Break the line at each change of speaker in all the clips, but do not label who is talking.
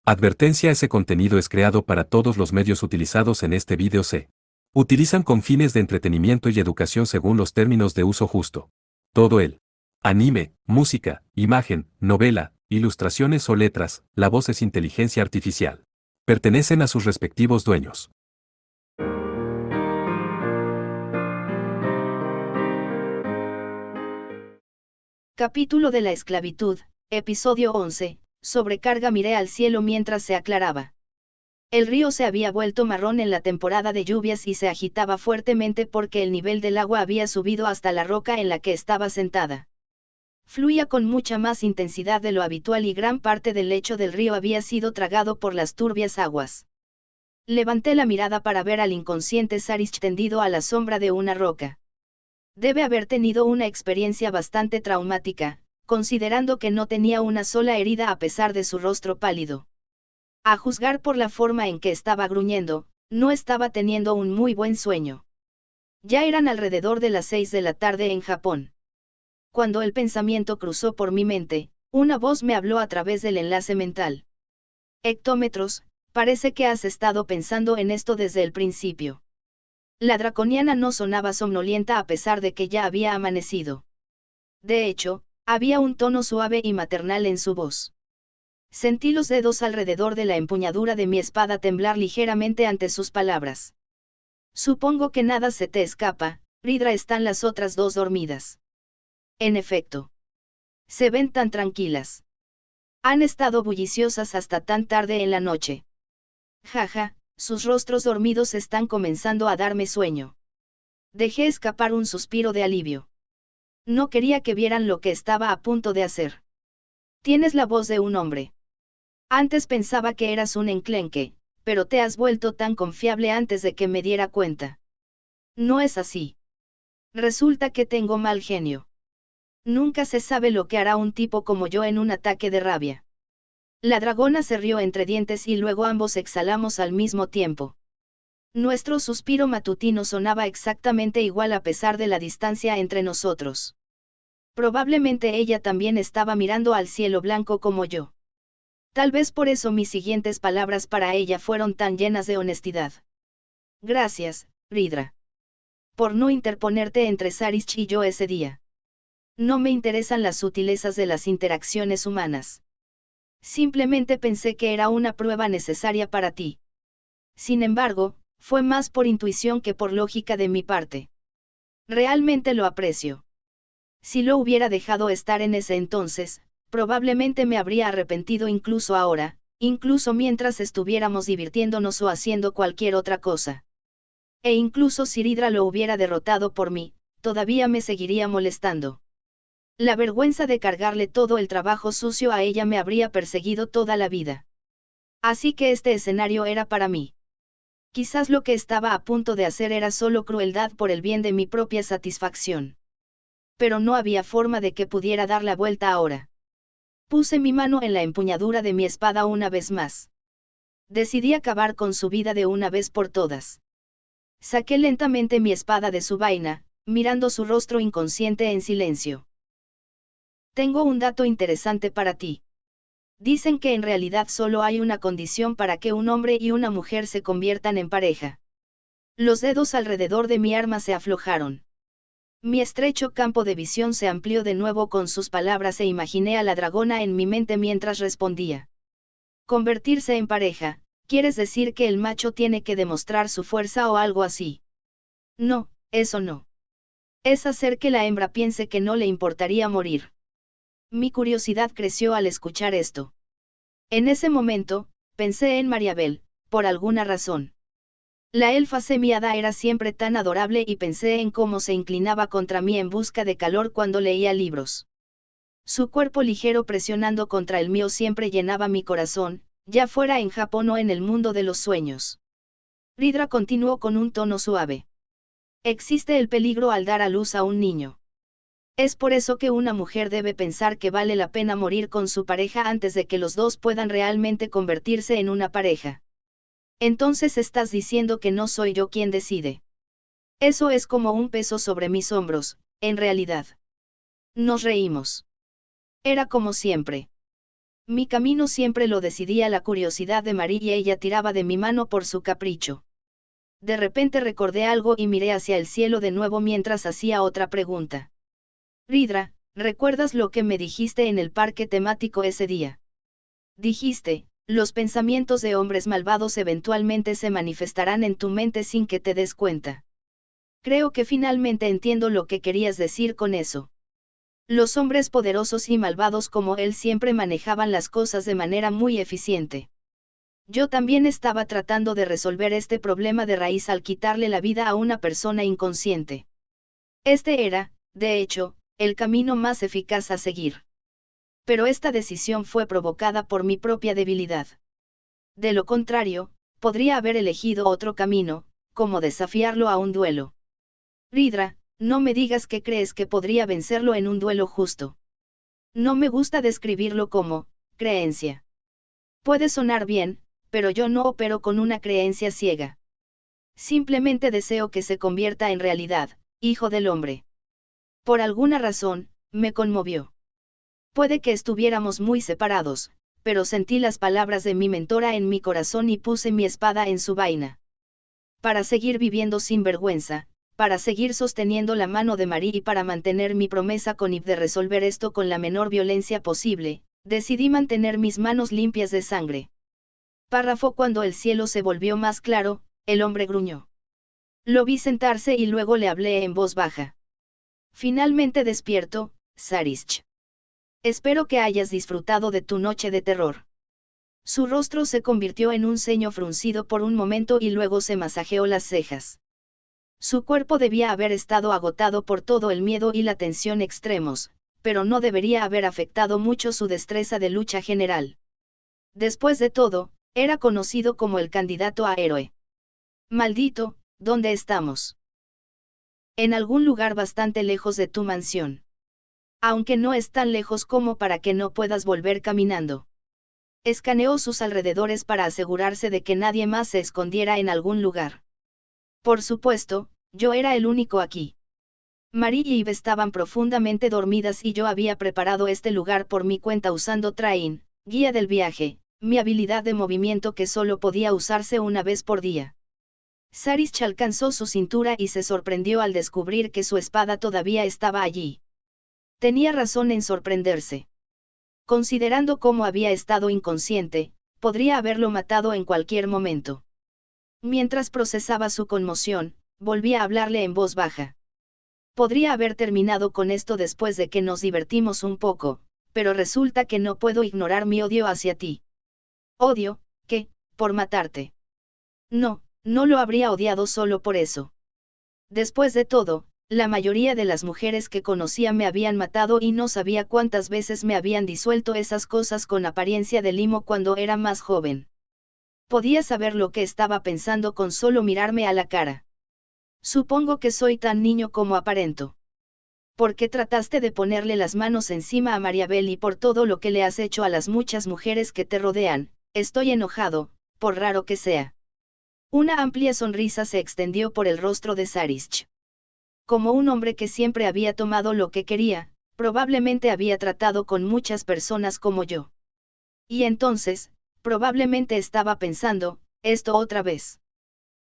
Advertencia: ese contenido es creado para todos los medios utilizados en este vídeo. Se utilizan con fines de entretenimiento y educación según los términos de uso justo. Todo el anime, música, imagen, novela, ilustraciones o letras, la voz es inteligencia artificial. Pertenecen a sus respectivos dueños.
Capítulo de la esclavitud, episodio 11, sobrecarga. Miré al cielo mientras se aclaraba. El río se había vuelto marrón en la temporada de lluvias y se agitaba fuertemente porque el nivel del agua había subido hasta la roca en la que estaba sentada. Fluía con mucha más intensidad de lo habitual y gran parte del lecho del río había sido tragado por las turbias aguas. Levanté la mirada para ver al inconsciente Sarish tendido a la sombra de una roca. Debe haber tenido una experiencia bastante traumática, considerando que no tenía una sola herida a pesar de su rostro pálido. A juzgar por la forma en que estaba gruñendo, no estaba teniendo un muy buen sueño. Ya eran alrededor de las 6 de la tarde en Japón. Cuando el pensamiento cruzó por mi mente, una voz me habló a través del enlace mental. Hectómetros, parece que has estado pensando en esto desde el principio. La draconiana no sonaba somnolienta a pesar de que ya había amanecido. De hecho, había un tono suave y maternal en su voz. Sentí los dedos alrededor de la empuñadura de mi espada temblar ligeramente ante sus palabras. Supongo que nada se te escapa, Ridra. ¿Están las otras dos dormidas? En efecto. Se ven tan tranquilas. Han estado bulliciosas hasta tan tarde en la noche. Jaja. Sus rostros dormidos están comenzando a darme sueño. Dejé escapar un suspiro de alivio. No quería que vieran lo que estaba a punto de hacer. Tienes la voz de un hombre. Antes pensaba que eras un enclenque, pero te has vuelto tan confiable antes de que me diera cuenta. No es así. Resulta que tengo mal genio. Nunca se sabe lo que hará un tipo como yo en un ataque de rabia. La dragona se rió entre dientes y luego ambos exhalamos al mismo tiempo. Nuestro suspiro matutino sonaba exactamente igual a pesar de la distancia entre nosotros. Probablemente ella también estaba mirando al cielo blanco como yo. Tal vez por eso mis siguientes palabras para ella fueron tan llenas de honestidad. Gracias, Ridra. Por no interponerte entre Sarish y yo ese día. No me interesan las sutilezas de las interacciones humanas. Simplemente pensé que era una prueba necesaria para ti. Sin embargo, fue más por intuición que por lógica de mi parte. Realmente lo aprecio. Si lo hubiera dejado estar en ese entonces, probablemente me habría arrepentido incluso ahora, incluso mientras estuviéramos divirtiéndonos o haciendo cualquier otra cosa. E incluso si Ridra lo hubiera derrotado por mí, todavía me seguiría molestando. La vergüenza de cargarle todo el trabajo sucio a ella me habría perseguido toda la vida. Así que este escenario era para mí. Quizás lo que estaba a punto de hacer era solo crueldad por el bien de mi propia satisfacción. Pero no había forma de que pudiera dar la vuelta ahora. Puse mi mano en la empuñadura de mi espada una vez más. Decidí acabar con su vida de una vez por todas. Saqué lentamente mi espada de su vaina, mirando su rostro inconsciente en silencio. Tengo un dato interesante para ti. Dicen que en realidad solo hay una condición para que un hombre y una mujer se conviertan en pareja. Los dedos alrededor de mi arma se aflojaron. Mi estrecho campo de visión se amplió de nuevo con sus palabras e imaginé a la dragona en mi mente mientras respondía. Convertirse en pareja, ¿quieres decir que el macho tiene que demostrar su fuerza o algo así? No, eso no. Es hacer que la hembra piense que no le importaría morir. Mi curiosidad creció al escuchar esto. En ese momento, pensé en Mariabel, por alguna razón. La elfa semiada era siempre tan adorable y pensé en cómo se inclinaba contra mí en busca de calor cuando leía libros. Su cuerpo ligero presionando contra el mío siempre llenaba mi corazón, ya fuera en Japón o en el mundo de los sueños. Ridra continuó con un tono suave. Existe el peligro al dar a luz a un niño. Es por eso que una mujer debe pensar que vale la pena morir con su pareja antes de que los dos puedan realmente convertirse en una pareja. Entonces estás diciendo que no soy yo quien decide. Eso es como un peso sobre mis hombros, en realidad. Nos reímos. Era como siempre. Mi camino siempre lo decidía la curiosidad de Marie y ella tiraba de mi mano por su capricho. De repente recordé algo y miré hacia el cielo de nuevo mientras hacía otra pregunta. Ridra, ¿recuerdas lo que me dijiste en el parque temático ese día? Dijiste, los pensamientos de hombres malvados eventualmente se manifestarán en tu mente sin que te des cuenta. Creo que finalmente entiendo lo que querías decir con eso. Los hombres poderosos y malvados como él siempre manejaban las cosas de manera muy eficiente. Yo también estaba tratando de resolver este problema de raíz al quitarle la vida a una persona inconsciente. Este era, de hecho, el camino más eficaz a seguir. Pero esta decisión fue provocada por mi propia debilidad. De lo contrario, podría haber elegido otro camino, como desafiarlo a un duelo. Ridra, no me digas que crees que podría vencerlo en un duelo justo. No me gusta describirlo como creencia. Puede sonar bien, pero yo no opero con una creencia ciega. Simplemente deseo que se convierta en realidad, hijo del hombre. Por alguna razón, me conmovió. Puede que estuviéramos muy separados, pero sentí las palabras de mi mentora en mi corazón y puse mi espada en su vaina. Para seguir viviendo sin vergüenza, para seguir sosteniendo la mano de Marie y para mantener mi promesa con Yves de resolver esto con la menor violencia posible, decidí mantener mis manos limpias de sangre. Párrafo. Cuando el cielo se volvió más claro, el hombre gruñó. Lo vi sentarse y luego le hablé en voz baja. Finalmente despierto, Sarish. Espero que hayas disfrutado de tu noche de terror. Su rostro se convirtió en un ceño fruncido por un momento y luego se masajeó las cejas. Su cuerpo debía haber estado agotado por todo el miedo y la tensión extremos, pero no debería haber afectado mucho su destreza de lucha general. Después de todo, era conocido como el candidato a héroe. Maldito, ¿dónde estamos? En algún lugar bastante lejos de tu mansión. Aunque no es tan lejos como para que no puedas volver caminando. Escaneó sus alrededores para asegurarse de que nadie más se escondiera en algún lugar. Por supuesto, yo era el único aquí. Marie y Yves estaban profundamente dormidas y yo había preparado este lugar por mi cuenta usando Train, guía del viaje, mi habilidad de movimiento que solo podía usarse una vez por día. Sarish alcanzó su cintura y se sorprendió al descubrir que su espada todavía estaba allí. Tenía razón en sorprenderse. Considerando cómo había estado inconsciente, podría haberlo matado en cualquier momento. Mientras procesaba su conmoción, volví a hablarle en voz baja. Podría haber terminado con esto después de que nos divertimos un poco, pero resulta que no puedo ignorar mi odio hacia ti. Odio, ¿qué? Por matarte. No, no lo habría odiado solo por eso. Después de todo, la mayoría de las mujeres que conocía me habían matado y no sabía cuántas veces me habían disuelto esas cosas con apariencia de limo cuando era más joven. Podía saber lo que estaba pensando con solo mirarme a la cara. Supongo que soy tan niño como aparento. ¿Por qué trataste de ponerle las manos encima a Mariabel y por todo lo que le has hecho a las muchas mujeres que te rodean? Estoy enojado, por raro que sea. Una amplia sonrisa se extendió por el rostro de Sarish. Como un hombre que siempre había tomado lo que quería, probablemente había tratado con muchas personas como yo. Y entonces, probablemente estaba pensando, esto otra vez.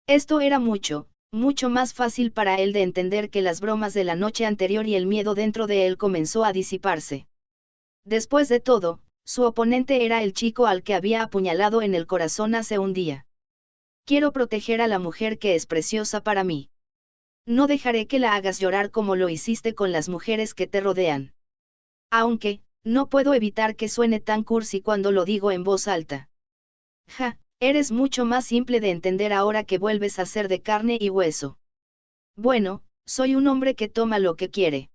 Esto era mucho, mucho más fácil para él de entender que las bromas de la noche anterior y el miedo dentro de él comenzó a disiparse. Después de todo, su oponente era el chico al que había apuñalado en el corazón hace un día. Quiero proteger a la mujer que es preciosa para mí. No dejaré que la hagas llorar como lo hiciste con las mujeres que te rodean. Aunque, no puedo evitar que suene tan cursi cuando lo digo en voz alta. Ja, eres mucho más simple de entender ahora que vuelves a ser de carne y hueso. Bueno, soy un hombre que toma lo que quiere.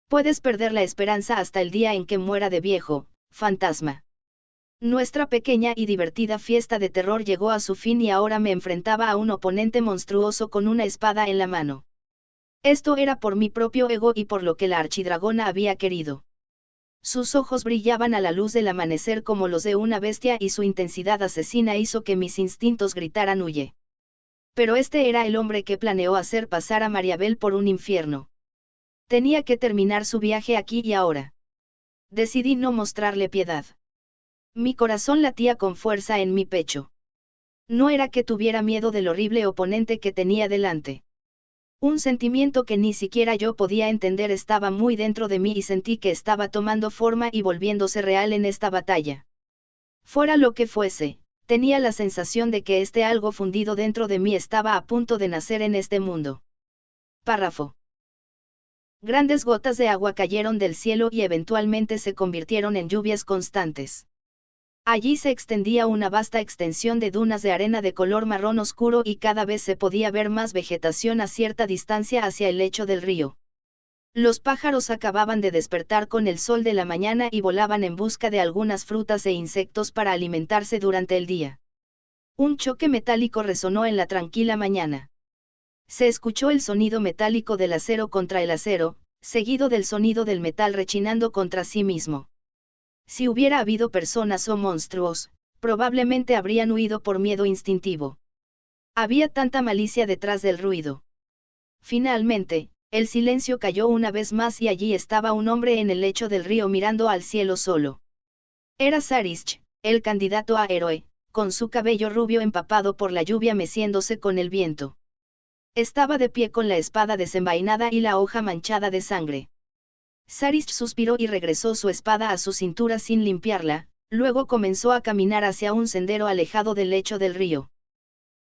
Puedes perder la esperanza hasta el día en que muera de viejo, fantasma. Nuestra pequeña y divertida fiesta de terror llegó a su fin y ahora me enfrentaba a un oponente monstruoso con una espada en la mano. Esto era por mi propio ego y por lo que la archidragona había querido. Sus ojos brillaban a la luz del amanecer como los de una bestia y su intensidad asesina hizo que mis instintos gritaran huye. Pero este era el hombre que planeó hacer pasar a Mariabel por un infierno. Tenía que terminar su viaje aquí y ahora. Decidí no mostrarle piedad. Mi corazón latía con fuerza en mi pecho. No era que tuviera miedo del horrible oponente que tenía delante. Un sentimiento que ni siquiera yo podía entender estaba muy dentro de mí y sentí que estaba tomando forma y volviéndose real en esta batalla. Fuera lo que fuese, tenía la sensación de que este algo fundido dentro de mí estaba a punto de nacer en este mundo. Párrafo. Grandes gotas de agua cayeron del cielo y eventualmente se convirtieron en lluvias constantes. Allí se extendía una vasta extensión de dunas de arena de color marrón oscuro y cada vez se podía ver más vegetación a cierta distancia hacia el lecho del río. Los pájaros acababan de despertar con el sol de la mañana y volaban en busca de algunas frutas e insectos para alimentarse durante el día. Un choque metálico resonó en la tranquila mañana. Se escuchó el sonido metálico del acero contra el acero, seguido del sonido del metal rechinando contra sí mismo. Si hubiera habido personas o monstruos, probablemente habrían huido por miedo instintivo. Había tanta malicia detrás del ruido. Finalmente, el silencio cayó una vez más y allí estaba un hombre en el lecho del río mirando al cielo solo. Era Sarich, el candidato a héroe, con su cabello rubio empapado por la lluvia meciéndose con el viento. Estaba de pie con la espada desenvainada y la hoja manchada de sangre. Sarich suspiró y regresó su espada a su cintura sin limpiarla, luego comenzó a caminar hacia un sendero alejado del lecho del río.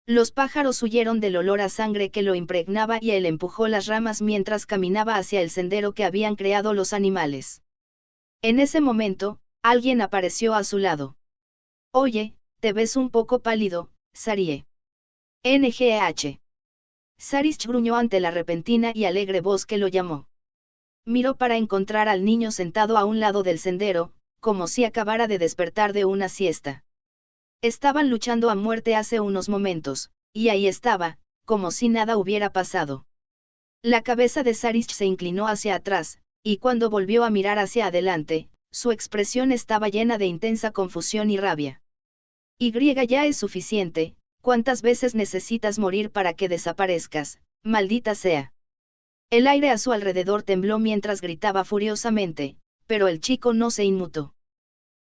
Los pájaros huyeron del olor a sangre que lo impregnaba y él empujó las ramas mientras caminaba hacia el sendero que habían creado los animales. En ese momento, alguien apareció a su lado. Oye, te ves un poco pálido, Sarie. NGH. Sarich gruñó ante la repentina y alegre voz que lo llamó. Miró para encontrar al niño sentado a un lado del sendero, como si acabara de despertar de una siesta. Estaban luchando a muerte hace unos momentos, y ahí estaba, como si nada hubiera pasado. La cabeza de Sarich se inclinó hacia atrás, y cuando volvió a mirar hacia adelante, su expresión estaba llena de intensa confusión y rabia. Ya es suficiente, ¿cuántas veces necesitas morir para que desaparezcas, maldita sea? El aire a su alrededor tembló mientras gritaba furiosamente, pero el chico no se inmutó.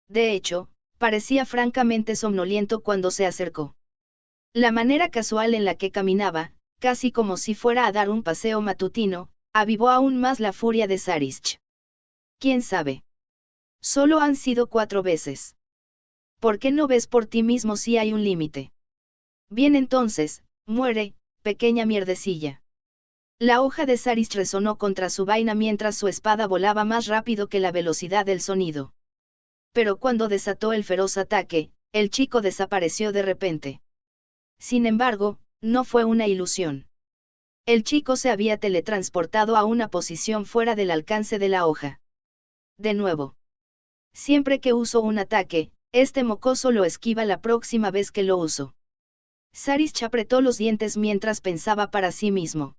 De hecho, parecía francamente somnoliento cuando se acercó. La manera casual en la que caminaba, casi como si fuera a dar un paseo matutino, avivó aún más la furia de Sarich. ¿Quién sabe? Solo han sido 4 veces. ¿Por qué no ves por ti mismo si hay un límite? Bien entonces, muere, pequeña mierdecilla. La hoja de Sarich resonó contra su vaina mientras su espada volaba más rápido que la velocidad del sonido. Pero cuando desató el feroz ataque, el chico desapareció de repente. Sin embargo, no fue una ilusión. El chico se había teletransportado a una posición fuera del alcance de la hoja. De nuevo. Siempre que uso un ataque, este mocoso lo esquiva la próxima vez que lo uso. Sarich apretó los dientes mientras pensaba para sí mismo.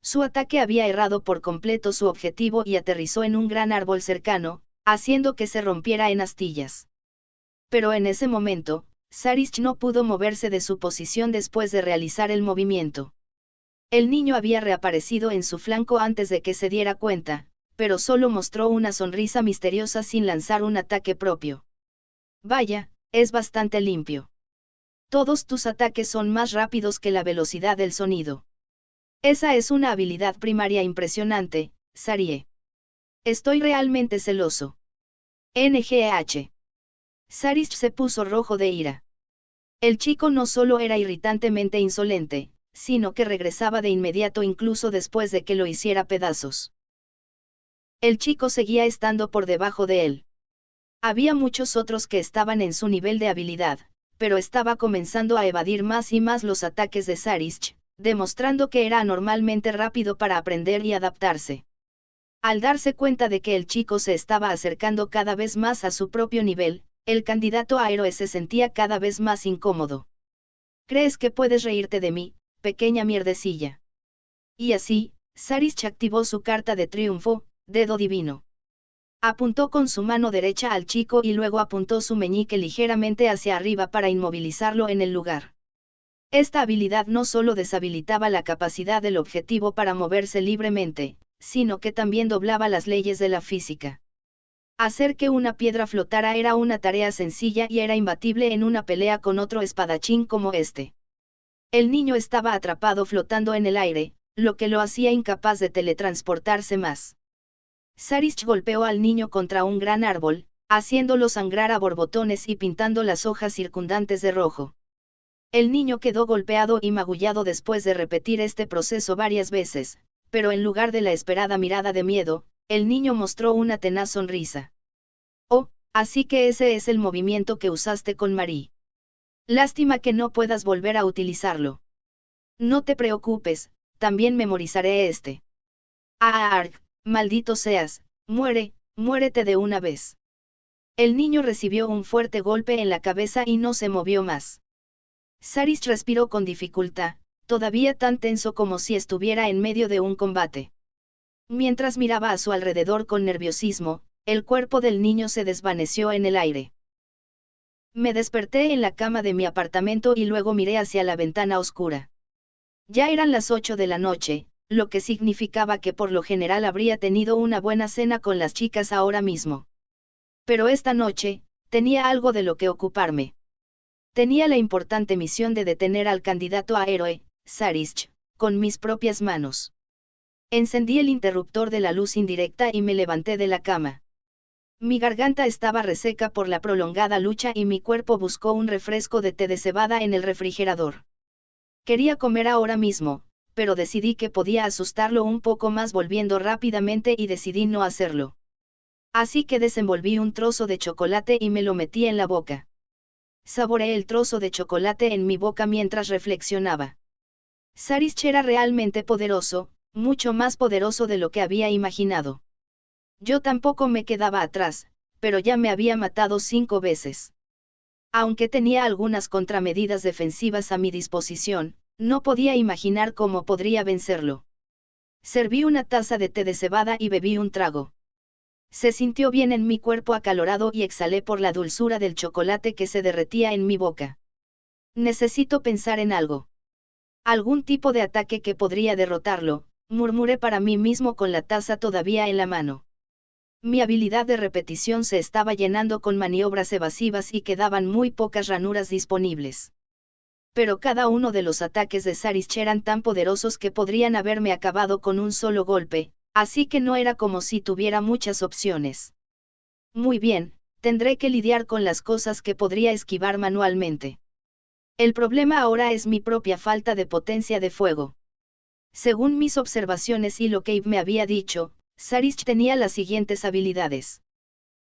Su ataque había errado por completo su objetivo y aterrizó en un gran árbol cercano, haciendo que se rompiera en astillas. Pero en ese momento, Sarich no pudo moverse de su posición después de realizar el movimiento. El niño había reaparecido en su flanco antes de que se diera cuenta, pero solo mostró una sonrisa misteriosa sin lanzar un ataque propio. Vaya, es bastante limpio. Todos tus ataques son más rápidos que la velocidad del sonido. Esa es una habilidad primaria impresionante, Sarie. Estoy realmente celoso. NGH. Sarich se puso rojo de ira. El chico no solo era irritantemente insolente, sino que regresaba de inmediato incluso después de que lo hiciera pedazos. El chico seguía estando por debajo de él. Había muchos otros que estaban en su nivel de habilidad, pero estaba comenzando a evadir más y más los ataques de Sarich, demostrando que era anormalmente rápido para aprender y adaptarse. Al darse cuenta de que el chico se estaba acercando cada vez más a su propio nivel, el candidato a héroe se sentía cada vez más incómodo. ¿Crees que puedes reírte de mí, pequeña mierdecilla? Y así, Sarich activó su carta de triunfo, Dedo Divino. Apuntó con su mano derecha al chico y luego apuntó su meñique ligeramente hacia arriba para inmovilizarlo en el lugar. Esta habilidad no solo deshabilitaba la capacidad del objetivo para moverse libremente, sino que también doblaba las leyes de la física. Hacer que una piedra flotara era una tarea sencilla y era imbatible en una pelea con otro espadachín como este. El niño estaba atrapado flotando en el aire, lo que lo hacía incapaz de teletransportarse más. Sarish golpeó al niño contra un gran árbol, haciéndolo sangrar a borbotones y pintando las hojas circundantes de rojo. El niño quedó golpeado y magullado después de repetir este proceso varias veces, pero en lugar de la esperada mirada de miedo, el niño mostró una tenaz sonrisa. Oh, así que ese es el movimiento que usaste con Marie. Lástima que no puedas volver a utilizarlo. No te preocupes, también memorizaré este. ¡Ah, maldito seas! Muérete de una vez. El niño recibió un fuerte golpe en la cabeza y no se movió más. Sarish respiró con dificultad, todavía tan tenso como si estuviera en medio de un combate. Mientras miraba a su alrededor con nerviosismo, el cuerpo del niño se desvaneció en el aire. Me desperté en la cama de mi apartamento y luego miré hacia la ventana oscura. Ya eran las 8 de la noche, lo que significaba que por lo general habría tenido una buena cena con las chicas ahora mismo. Pero esta noche, tenía algo de lo que ocuparme. Tenía la importante misión de detener al candidato a héroe, Sarish, con mis propias manos. Encendí el interruptor de la luz indirecta y me levanté de la cama. Mi garganta estaba reseca por la prolongada lucha y mi cuerpo buscó un refresco de té de cebada en el refrigerador. Quería comer ahora mismo, pero decidí que podía asustarlo un poco más volviendo rápidamente y decidí no hacerlo. Así que desenvolví un trozo de chocolate y me lo metí en la boca. Saboreé el trozo de chocolate en mi boca mientras reflexionaba. Sarish era realmente poderoso, mucho más poderoso de lo que había imaginado. Yo tampoco me quedaba atrás, pero ya me había matado 5 veces. Aunque tenía algunas contramedidas defensivas a mi disposición, no podía imaginar cómo podría vencerlo. Serví una taza de té de cebada y bebí un trago. Se sintió bien en mi cuerpo acalorado y exhalé por la dulzura del chocolate que se derretía en mi boca. Necesito pensar en algo. Algún tipo de ataque que podría derrotarlo, murmuré para mí mismo con la taza todavía en la mano. Mi habilidad de repetición se estaba llenando con maniobras evasivas y quedaban muy pocas ranuras disponibles. Pero cada uno de los ataques de Sarish eran tan poderosos que podrían haberme acabado con un solo golpe, así que no era como si tuviera muchas opciones. Muy bien, tendré que lidiar con las cosas que podría esquivar manualmente. El problema ahora es mi propia falta de potencia de fuego. Según mis observaciones y lo que Eve me había dicho, Sarish tenía las siguientes habilidades.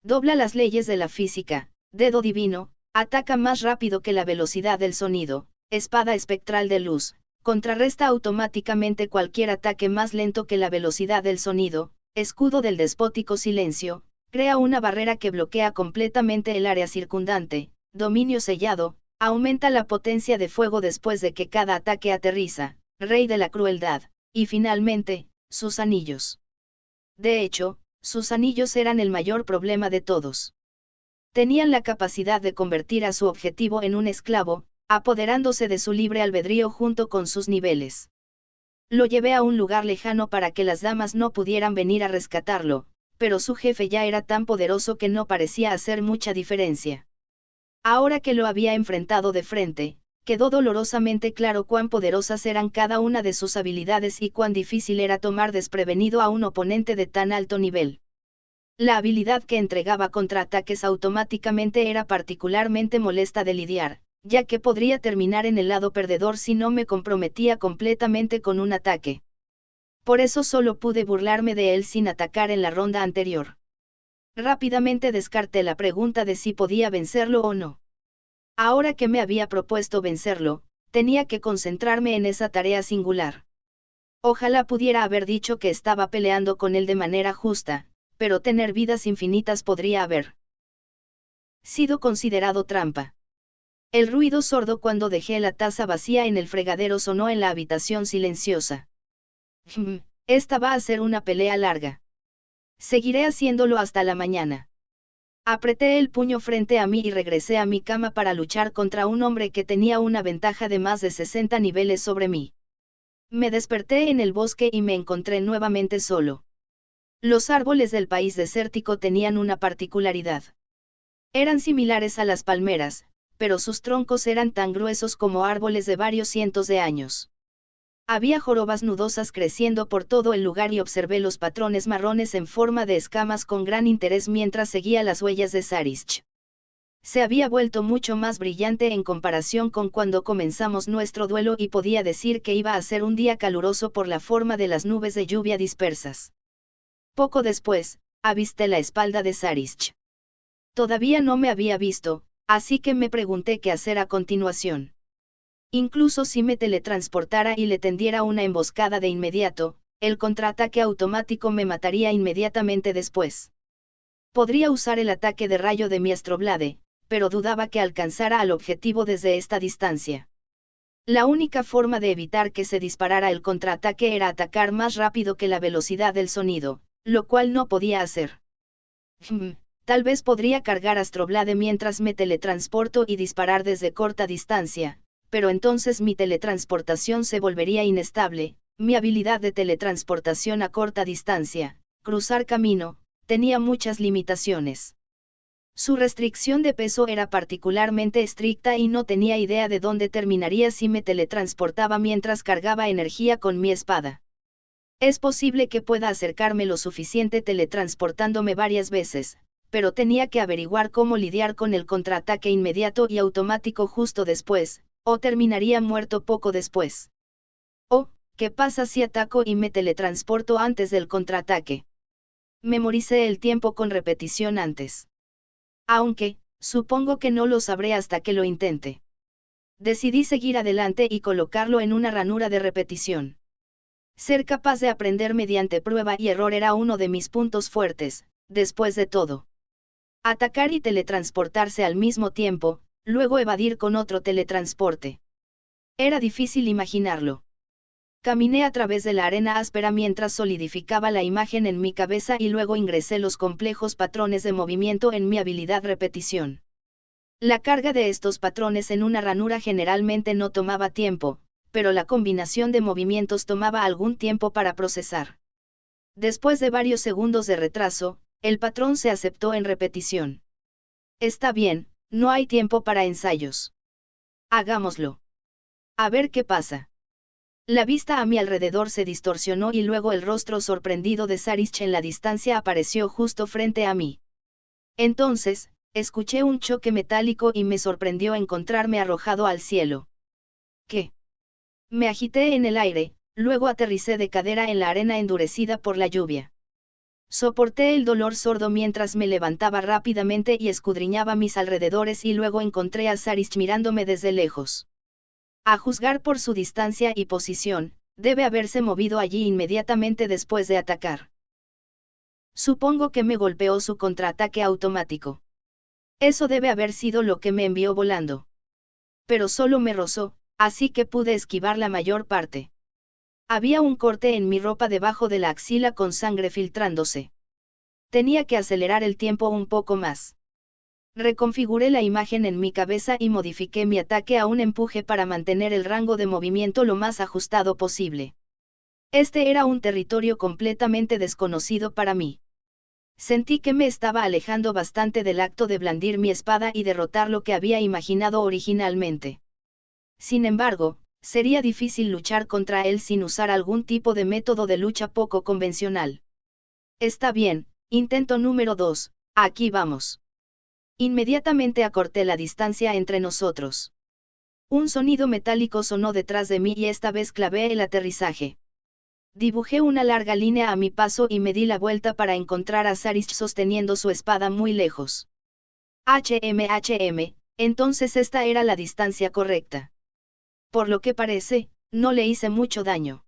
Dobla las leyes de la física, dedo divino, ataca más rápido que la velocidad del sonido, espada espectral de luz, contrarresta automáticamente cualquier ataque más lento que la velocidad del sonido, escudo del despótico silencio, crea una barrera que bloquea completamente el área circundante, dominio sellado, aumenta la potencia de fuego después de que cada ataque aterriza, rey de la crueldad, y finalmente, sus anillos. De hecho, sus anillos eran el mayor problema de todos. Tenían la capacidad de convertir a su objetivo en un esclavo, apoderándose de su libre albedrío junto con sus niveles. Lo llevé a un lugar lejano para que las damas no pudieran venir a rescatarlo, pero su jefe ya era tan poderoso que no parecía hacer mucha diferencia. Ahora que lo había enfrentado de frente, quedó dolorosamente claro cuán poderosas eran cada una de sus habilidades y cuán difícil era tomar desprevenido a un oponente de tan alto nivel. La habilidad que entregaba contraataques automáticamente era particularmente molesta de lidiar, ya que podría terminar en el lado perdedor si no me comprometía completamente con un ataque. Por eso solo pude burlarme de él sin atacar en la ronda anterior. Rápidamente descarté la pregunta de si podía vencerlo o no. Ahora que me había propuesto vencerlo, tenía que concentrarme en esa tarea singular. Ojalá pudiera haber dicho que estaba peleando con él de manera justa, pero tener vidas infinitas podría haber sido considerado trampa. El ruido sordo cuando dejé la taza vacía en el fregadero sonó en la habitación silenciosa. Esta va a ser una pelea larga. Seguiré haciéndolo hasta la mañana. Apreté el puño frente a mí y regresé a mi cama para luchar contra un hombre que tenía una ventaja de más de 60 niveles sobre mí. Me desperté en el bosque y me encontré nuevamente solo. Los árboles del país desértico tenían una particularidad. Eran similares a las palmeras, pero sus troncos eran tan gruesos como árboles de varios cientos de años. Había jorobas nudosas creciendo por todo el lugar y observé los patrones marrones en forma de escamas con gran interés mientras seguía las huellas de Sarish. Se había vuelto mucho más brillante en comparación con cuando comenzamos nuestro duelo y podía decir que iba a ser un día caluroso por la forma de las nubes de lluvia dispersas. Poco después, avisté la espalda de Sarish. Todavía no me había visto, así que me pregunté qué hacer a continuación. Incluso si me teletransportara y le tendiera una emboscada de inmediato, el contraataque automático me mataría inmediatamente después. Podría usar el ataque de rayo de mi Astroblade, pero dudaba que alcanzara al objetivo desde esta distancia. La única forma de evitar que se disparara el contraataque era atacar más rápido que la velocidad del sonido, lo cual no podía hacer. Tal vez podría cargar Astroblade mientras me teletransporto y disparar desde corta distancia, pero entonces mi teletransportación se volvería inestable. Mi habilidad de teletransportación a corta distancia, cruzar camino, tenía muchas limitaciones. Su restricción de peso era particularmente estricta y no tenía idea de dónde terminaría si me teletransportaba mientras cargaba energía con mi espada. Es posible que pueda acercarme lo suficiente teletransportándome varias veces, pero tenía que averiguar cómo lidiar con el contraataque inmediato y automático justo después, o terminaría muerto poco después. Oh, ¿qué pasa si ataco y me teletransporto antes del contraataque? Memoricé el tiempo con repetición antes. Aunque, supongo que no lo sabré hasta que lo intente. Decidí seguir adelante y colocarlo en una ranura de repetición. Ser capaz de aprender mediante prueba y error era uno de mis puntos fuertes, después de todo. Atacar y teletransportarse al mismo tiempo, luego evadir con otro teletransporte. Era difícil imaginarlo. Caminé a través de la arena áspera mientras solidificaba la imagen en mi cabeza y luego ingresé los complejos patrones de movimiento en mi habilidad repetición. La carga de estos patrones en una ranura generalmente no tomaba tiempo, pero la combinación de movimientos tomaba algún tiempo para procesar. Después de varios segundos de retraso, el patrón se aceptó en repetición. Está bien, no hay tiempo para ensayos. Hagámoslo. A ver qué pasa. La vista a mi alrededor se distorsionó y luego el rostro sorprendido de Sarish en la distancia apareció justo frente a mí. Entonces, escuché un choque metálico y me sorprendió encontrarme arrojado al cielo. ¿Qué? Me agité en el aire, luego aterricé de cadera en la arena endurecida por la lluvia. Soporté el dolor sordo mientras me levantaba rápidamente y escudriñaba mis alrededores y luego encontré a Sarish mirándome desde lejos. A juzgar por su distancia y posición, debe haberse movido allí inmediatamente después de atacar. Supongo que me golpeó su contraataque automático. Eso debe haber sido lo que me envió volando. Pero solo me rozó, así que pude esquivar la mayor parte. Había un corte en mi ropa debajo de la axila con sangre filtrándose. Tenía que acelerar el tiempo un poco más. Reconfiguré la imagen en mi cabeza y modifiqué mi ataque a un empuje para mantener el rango de movimiento lo más ajustado posible. Este era un territorio completamente desconocido para mí. Sentí que me estaba alejando bastante del acto de blandir mi espada y derrotar lo que había imaginado originalmente. Sin embargo, sería difícil luchar contra él sin usar algún tipo de método de lucha poco convencional. Está bien, intento número 2, aquí vamos. Inmediatamente acorté la distancia entre nosotros. Un sonido metálico sonó detrás de mí y esta vez clavé el aterrizaje. Dibujé una larga línea a mi paso y me di la vuelta para encontrar a Sarish sosteniendo su espada muy lejos. HM, entonces esta era la distancia correcta. Por lo que parece, no le hice mucho daño.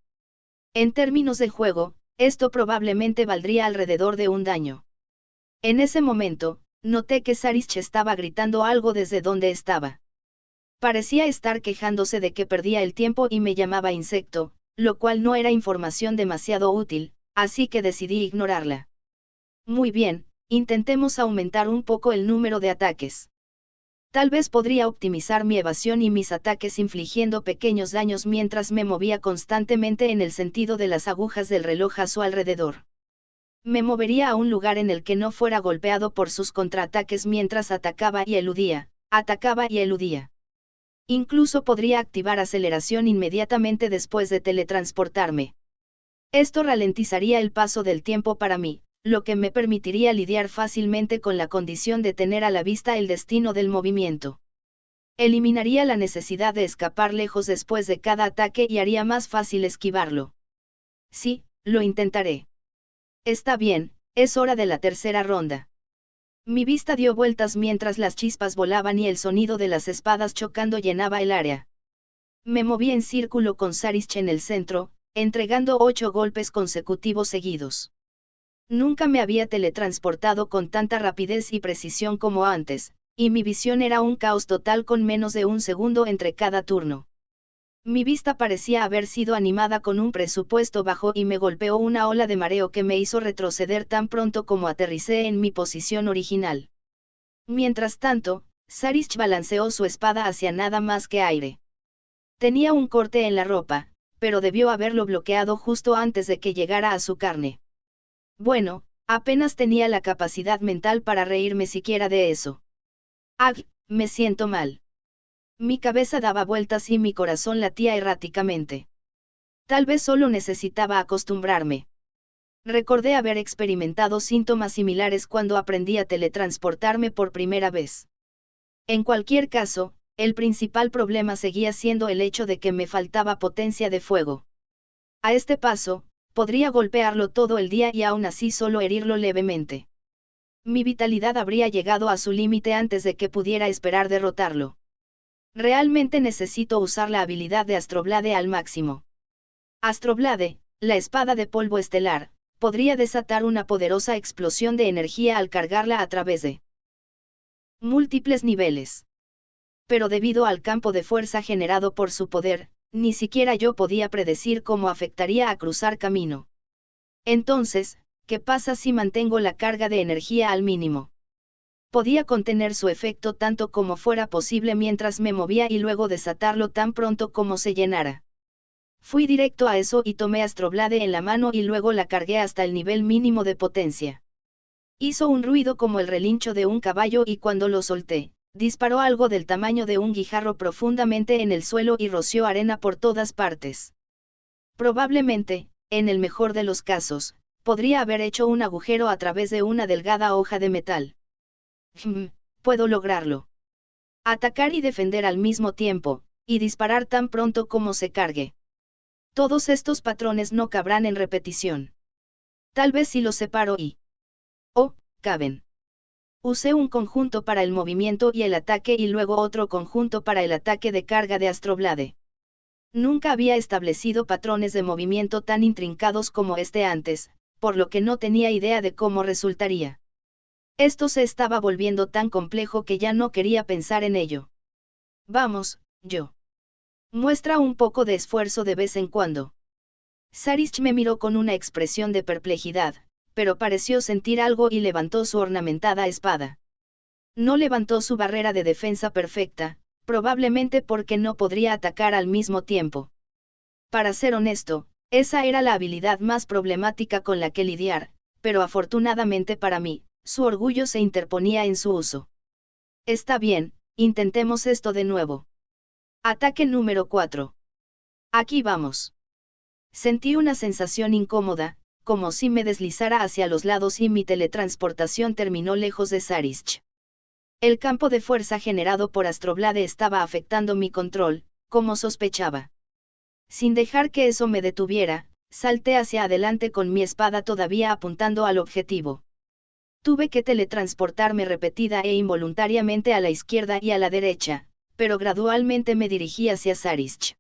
En términos de juego, esto probablemente valdría alrededor de un daño. En ese momento, noté que Sarish estaba gritando algo desde donde estaba. Parecía estar quejándose de que perdía el tiempo y me llamaba insecto, lo cual no era información demasiado útil, así que decidí ignorarla. Muy bien, intentemos aumentar un poco el número de ataques. Tal vez podría optimizar mi evasión y mis ataques infligiendo pequeños daños mientras me movía constantemente en el sentido de las agujas del reloj a su alrededor. Me movería a un lugar en el que no fuera golpeado por sus contraataques mientras atacaba y eludía, atacaba y eludía. Incluso podría activar aceleración inmediatamente después de teletransportarme. Esto ralentizaría el paso del tiempo para mí, lo que me permitiría lidiar fácilmente con la condición de tener a la vista el destino del movimiento. Eliminaría la necesidad de escapar lejos después de cada ataque y haría más fácil esquivarlo. Sí, lo intentaré. Está bien, es hora de la tercera ronda. Mi vista dio vueltas mientras las chispas volaban y el sonido de las espadas chocando llenaba el área. Me moví en círculo con Sarish en el centro, entregando 8 golpes consecutivos seguidos. Nunca me había teletransportado con tanta rapidez y precisión como antes, y mi visión era un caos total con menos de un segundo entre cada turno. Mi vista parecía haber sido animada con un presupuesto bajo y me golpeó una ola de mareo que me hizo retroceder tan pronto como aterricé en mi posición original. Mientras tanto, Sarish balanceó su espada hacia nada más que aire. Tenía un corte en la ropa, pero debió haberlo bloqueado justo antes de que llegara a su carne. Bueno, apenas tenía la capacidad mental para reírme siquiera de eso. ¡Ag! Me siento mal. Mi cabeza daba vueltas y mi corazón latía erráticamente. Tal vez solo necesitaba acostumbrarme. Recordé haber experimentado síntomas similares cuando aprendí a teletransportarme por primera vez. En cualquier caso, el principal problema seguía siendo el hecho de que me faltaba potencia de fuego. A este paso, podría golpearlo todo el día y aún así solo herirlo levemente. Mi vitalidad habría llegado a su límite antes de que pudiera esperar derrotarlo. Realmente necesito usar la habilidad de Astroblade al máximo. Astroblade, la espada de polvo estelar, podría desatar una poderosa explosión de energía al cargarla a través de múltiples niveles. Pero debido al campo de fuerza generado por su poder, ni siquiera yo podía predecir cómo afectaría a cruzar camino. Entonces, ¿qué pasa si mantengo la carga de energía al mínimo? Podía contener su efecto tanto como fuera posible mientras me movía y luego desatarlo tan pronto como se llenara. Fui directo a eso y tomé Astroblade en la mano y luego la cargué hasta el nivel mínimo de potencia. Hizo un ruido como el relincho de un caballo y cuando lo solté, disparó algo del tamaño de un guijarro profundamente en el suelo y roció arena por todas partes. Probablemente, en el mejor de los casos, podría haber hecho un agujero a través de una delgada hoja de metal. Puedo lograrlo. Atacar y defender al mismo tiempo, y disparar tan pronto como se cargue. Todos estos patrones no cabrán en repetición. Tal vez si los separo y... Oh, caben. Usé un conjunto para el movimiento y el ataque y luego otro conjunto para el ataque de carga de Astroblade. Nunca había establecido patrones de movimiento tan intrincados como este antes, por lo que no tenía idea de cómo resultaría. Esto se estaba volviendo tan complejo que ya no quería pensar en ello. Vamos, yo. Muestra un poco de esfuerzo de vez en cuando. Sarish me miró con una expresión de perplejidad, pero pareció sentir algo y levantó su ornamentada espada. No levantó su barrera de defensa perfecta, probablemente porque no podría atacar al mismo tiempo. Para ser honesto, esa era la habilidad más problemática con la que lidiar, pero afortunadamente para mí, su orgullo se interponía en su uso. Está bien, intentemos esto de nuevo. Ataque número 4. Aquí vamos. Sentí una sensación incómoda, como si me deslizara hacia los lados y mi teletransportación terminó lejos de Sarish. El campo de fuerza generado por Astroblade estaba afectando mi control, como sospechaba. Sin dejar que eso me detuviera, salté hacia adelante con mi espada todavía apuntando al objetivo. Tuve que teletransportarme repetida e involuntariamente a la izquierda y a la derecha, pero gradualmente me dirigí hacia Sarish.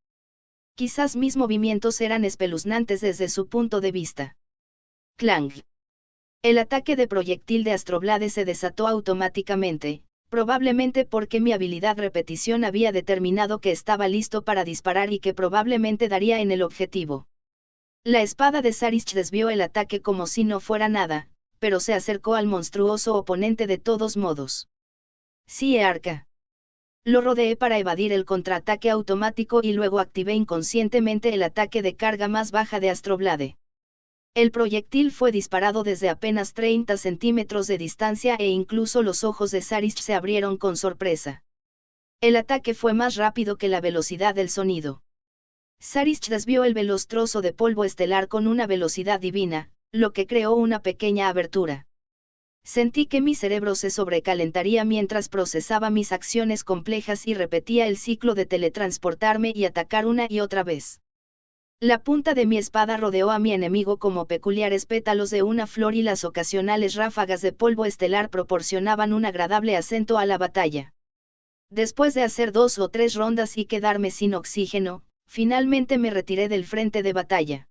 Quizás mis movimientos eran espeluznantes desde su punto de vista. Clang. El ataque de proyectil de Astroblade se desató automáticamente, probablemente porque mi habilidad repetición había determinado que estaba listo para disparar y que probablemente daría en el objetivo. La espada de Sarish desvió el ataque como si no fuera nada, pero se acercó al monstruoso oponente de todos modos. Sí, arca. Lo rodeé para evadir el contraataque automático y luego activé inconscientemente el ataque de carga más baja de Astroblade. El proyectil fue disparado desde apenas 30 centímetros de distancia e incluso los ojos de Sarish se abrieron con sorpresa. El ataque fue más rápido que la velocidad del sonido. Sarish desvió el veloz trozo de polvo estelar con una velocidad divina, lo que creó una pequeña abertura. Sentí que mi cerebro se sobrecalentaría mientras procesaba mis acciones complejas y repetía el ciclo de teletransportarme y atacar una y otra vez. La punta de mi espada rodeó a mi enemigo como peculiares pétalos de una flor y las ocasionales ráfagas de polvo estelar proporcionaban un agradable acento a la batalla. Después de hacer 2 o 3 rondas y quedarme sin oxígeno, finalmente me retiré del frente de batalla.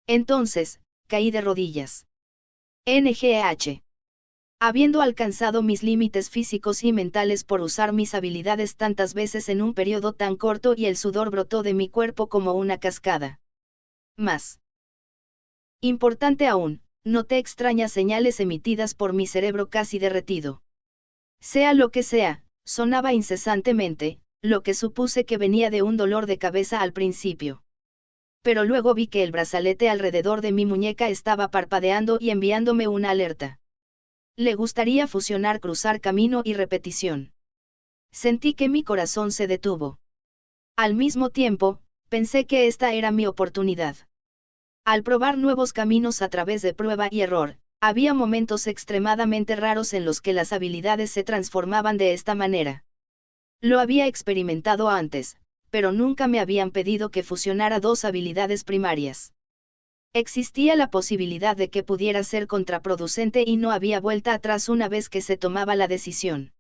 Entonces, caí de rodillas. NGH. Habiendo alcanzado mis límites físicos y mentales por usar mis habilidades tantas veces en un periodo tan corto y el sudor brotó de mi cuerpo como una cascada. Más importante aún, noté extrañas señales emitidas por mi cerebro casi derretido. Sea lo que sea, sonaba incesantemente, lo que supuse que venía de un dolor de cabeza al principio. Pero luego vi que el brazalete alrededor de mi muñeca estaba parpadeando y enviándome una alerta. Le gustaría fusionar cruzar camino y repetición. Sentí que mi corazón se detuvo. Al mismo tiempo, pensé que esta era mi oportunidad. Al probar nuevos caminos a través de prueba y error, había momentos extremadamente raros en los que las habilidades se transformaban de esta manera. Lo había experimentado antes, pero nunca me habían pedido que fusionara 2 habilidades primarias. Existía la posibilidad de que pudiera ser contraproducente y no había vuelta atrás una vez que se tomaba la decisión.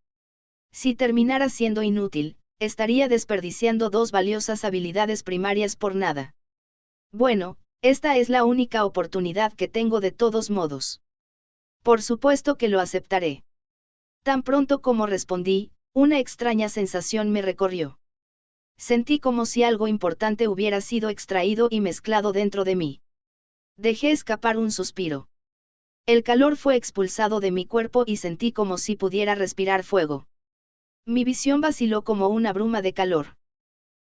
Si terminara siendo inútil, estaría desperdiciando 2 valiosas habilidades primarias por nada. Bueno, esta es la única oportunidad que tengo de todos modos. Por supuesto que lo aceptaré. Tan pronto como respondí, una extraña sensación me recorrió. Sentí como si algo importante hubiera sido extraído y mezclado dentro de mí. Dejé escapar un suspiro. El calor fue expulsado de mi cuerpo y sentí como si pudiera respirar fuego. Mi visión vaciló como una bruma de calor.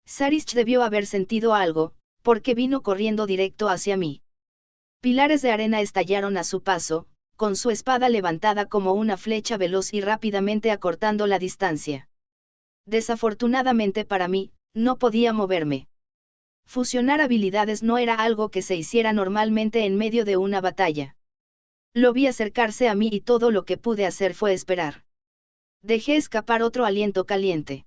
Sarish debió haber sentido algo, porque vino corriendo directo hacia mí. Pilares de arena estallaron a su paso, con su espada levantada como una flecha veloz y rápidamente acortando la distancia. Desafortunadamente para mí, no podía moverme. Fusionar habilidades no era algo que se hiciera normalmente en medio de una batalla. Lo vi acercarse a mí y todo lo que pude hacer fue esperar. Dejé escapar otro aliento caliente.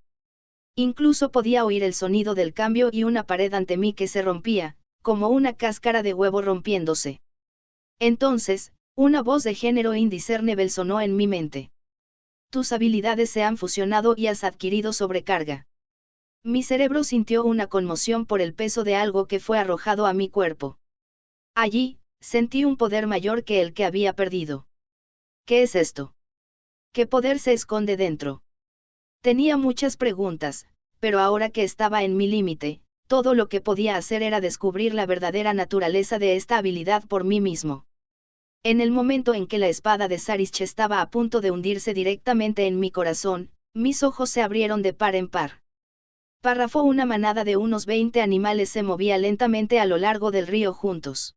Incluso podía oír el sonido del cambio y una pared ante mí que se rompía, como una cáscara de huevo rompiéndose. Entonces, una voz de género indiscernible sonó en mi mente. Tus habilidades se han fusionado y has adquirido sobrecarga. Mi cerebro sintió una conmoción por el peso de algo que fue arrojado a mi cuerpo. Allí, sentí un poder mayor que el que había perdido. ¿Qué es esto? ¿Qué poder se esconde dentro? Tenía muchas preguntas, pero ahora que estaba en mi límite, todo lo que podía hacer era descubrir la verdadera naturaleza de esta habilidad por mí mismo. En el momento en que la espada de Sarish estaba a punto de hundirse directamente en mi corazón, mis ojos se abrieron de par en par. Párrafo. Una manada de unos 20 animales se movía lentamente a lo largo del río juntos.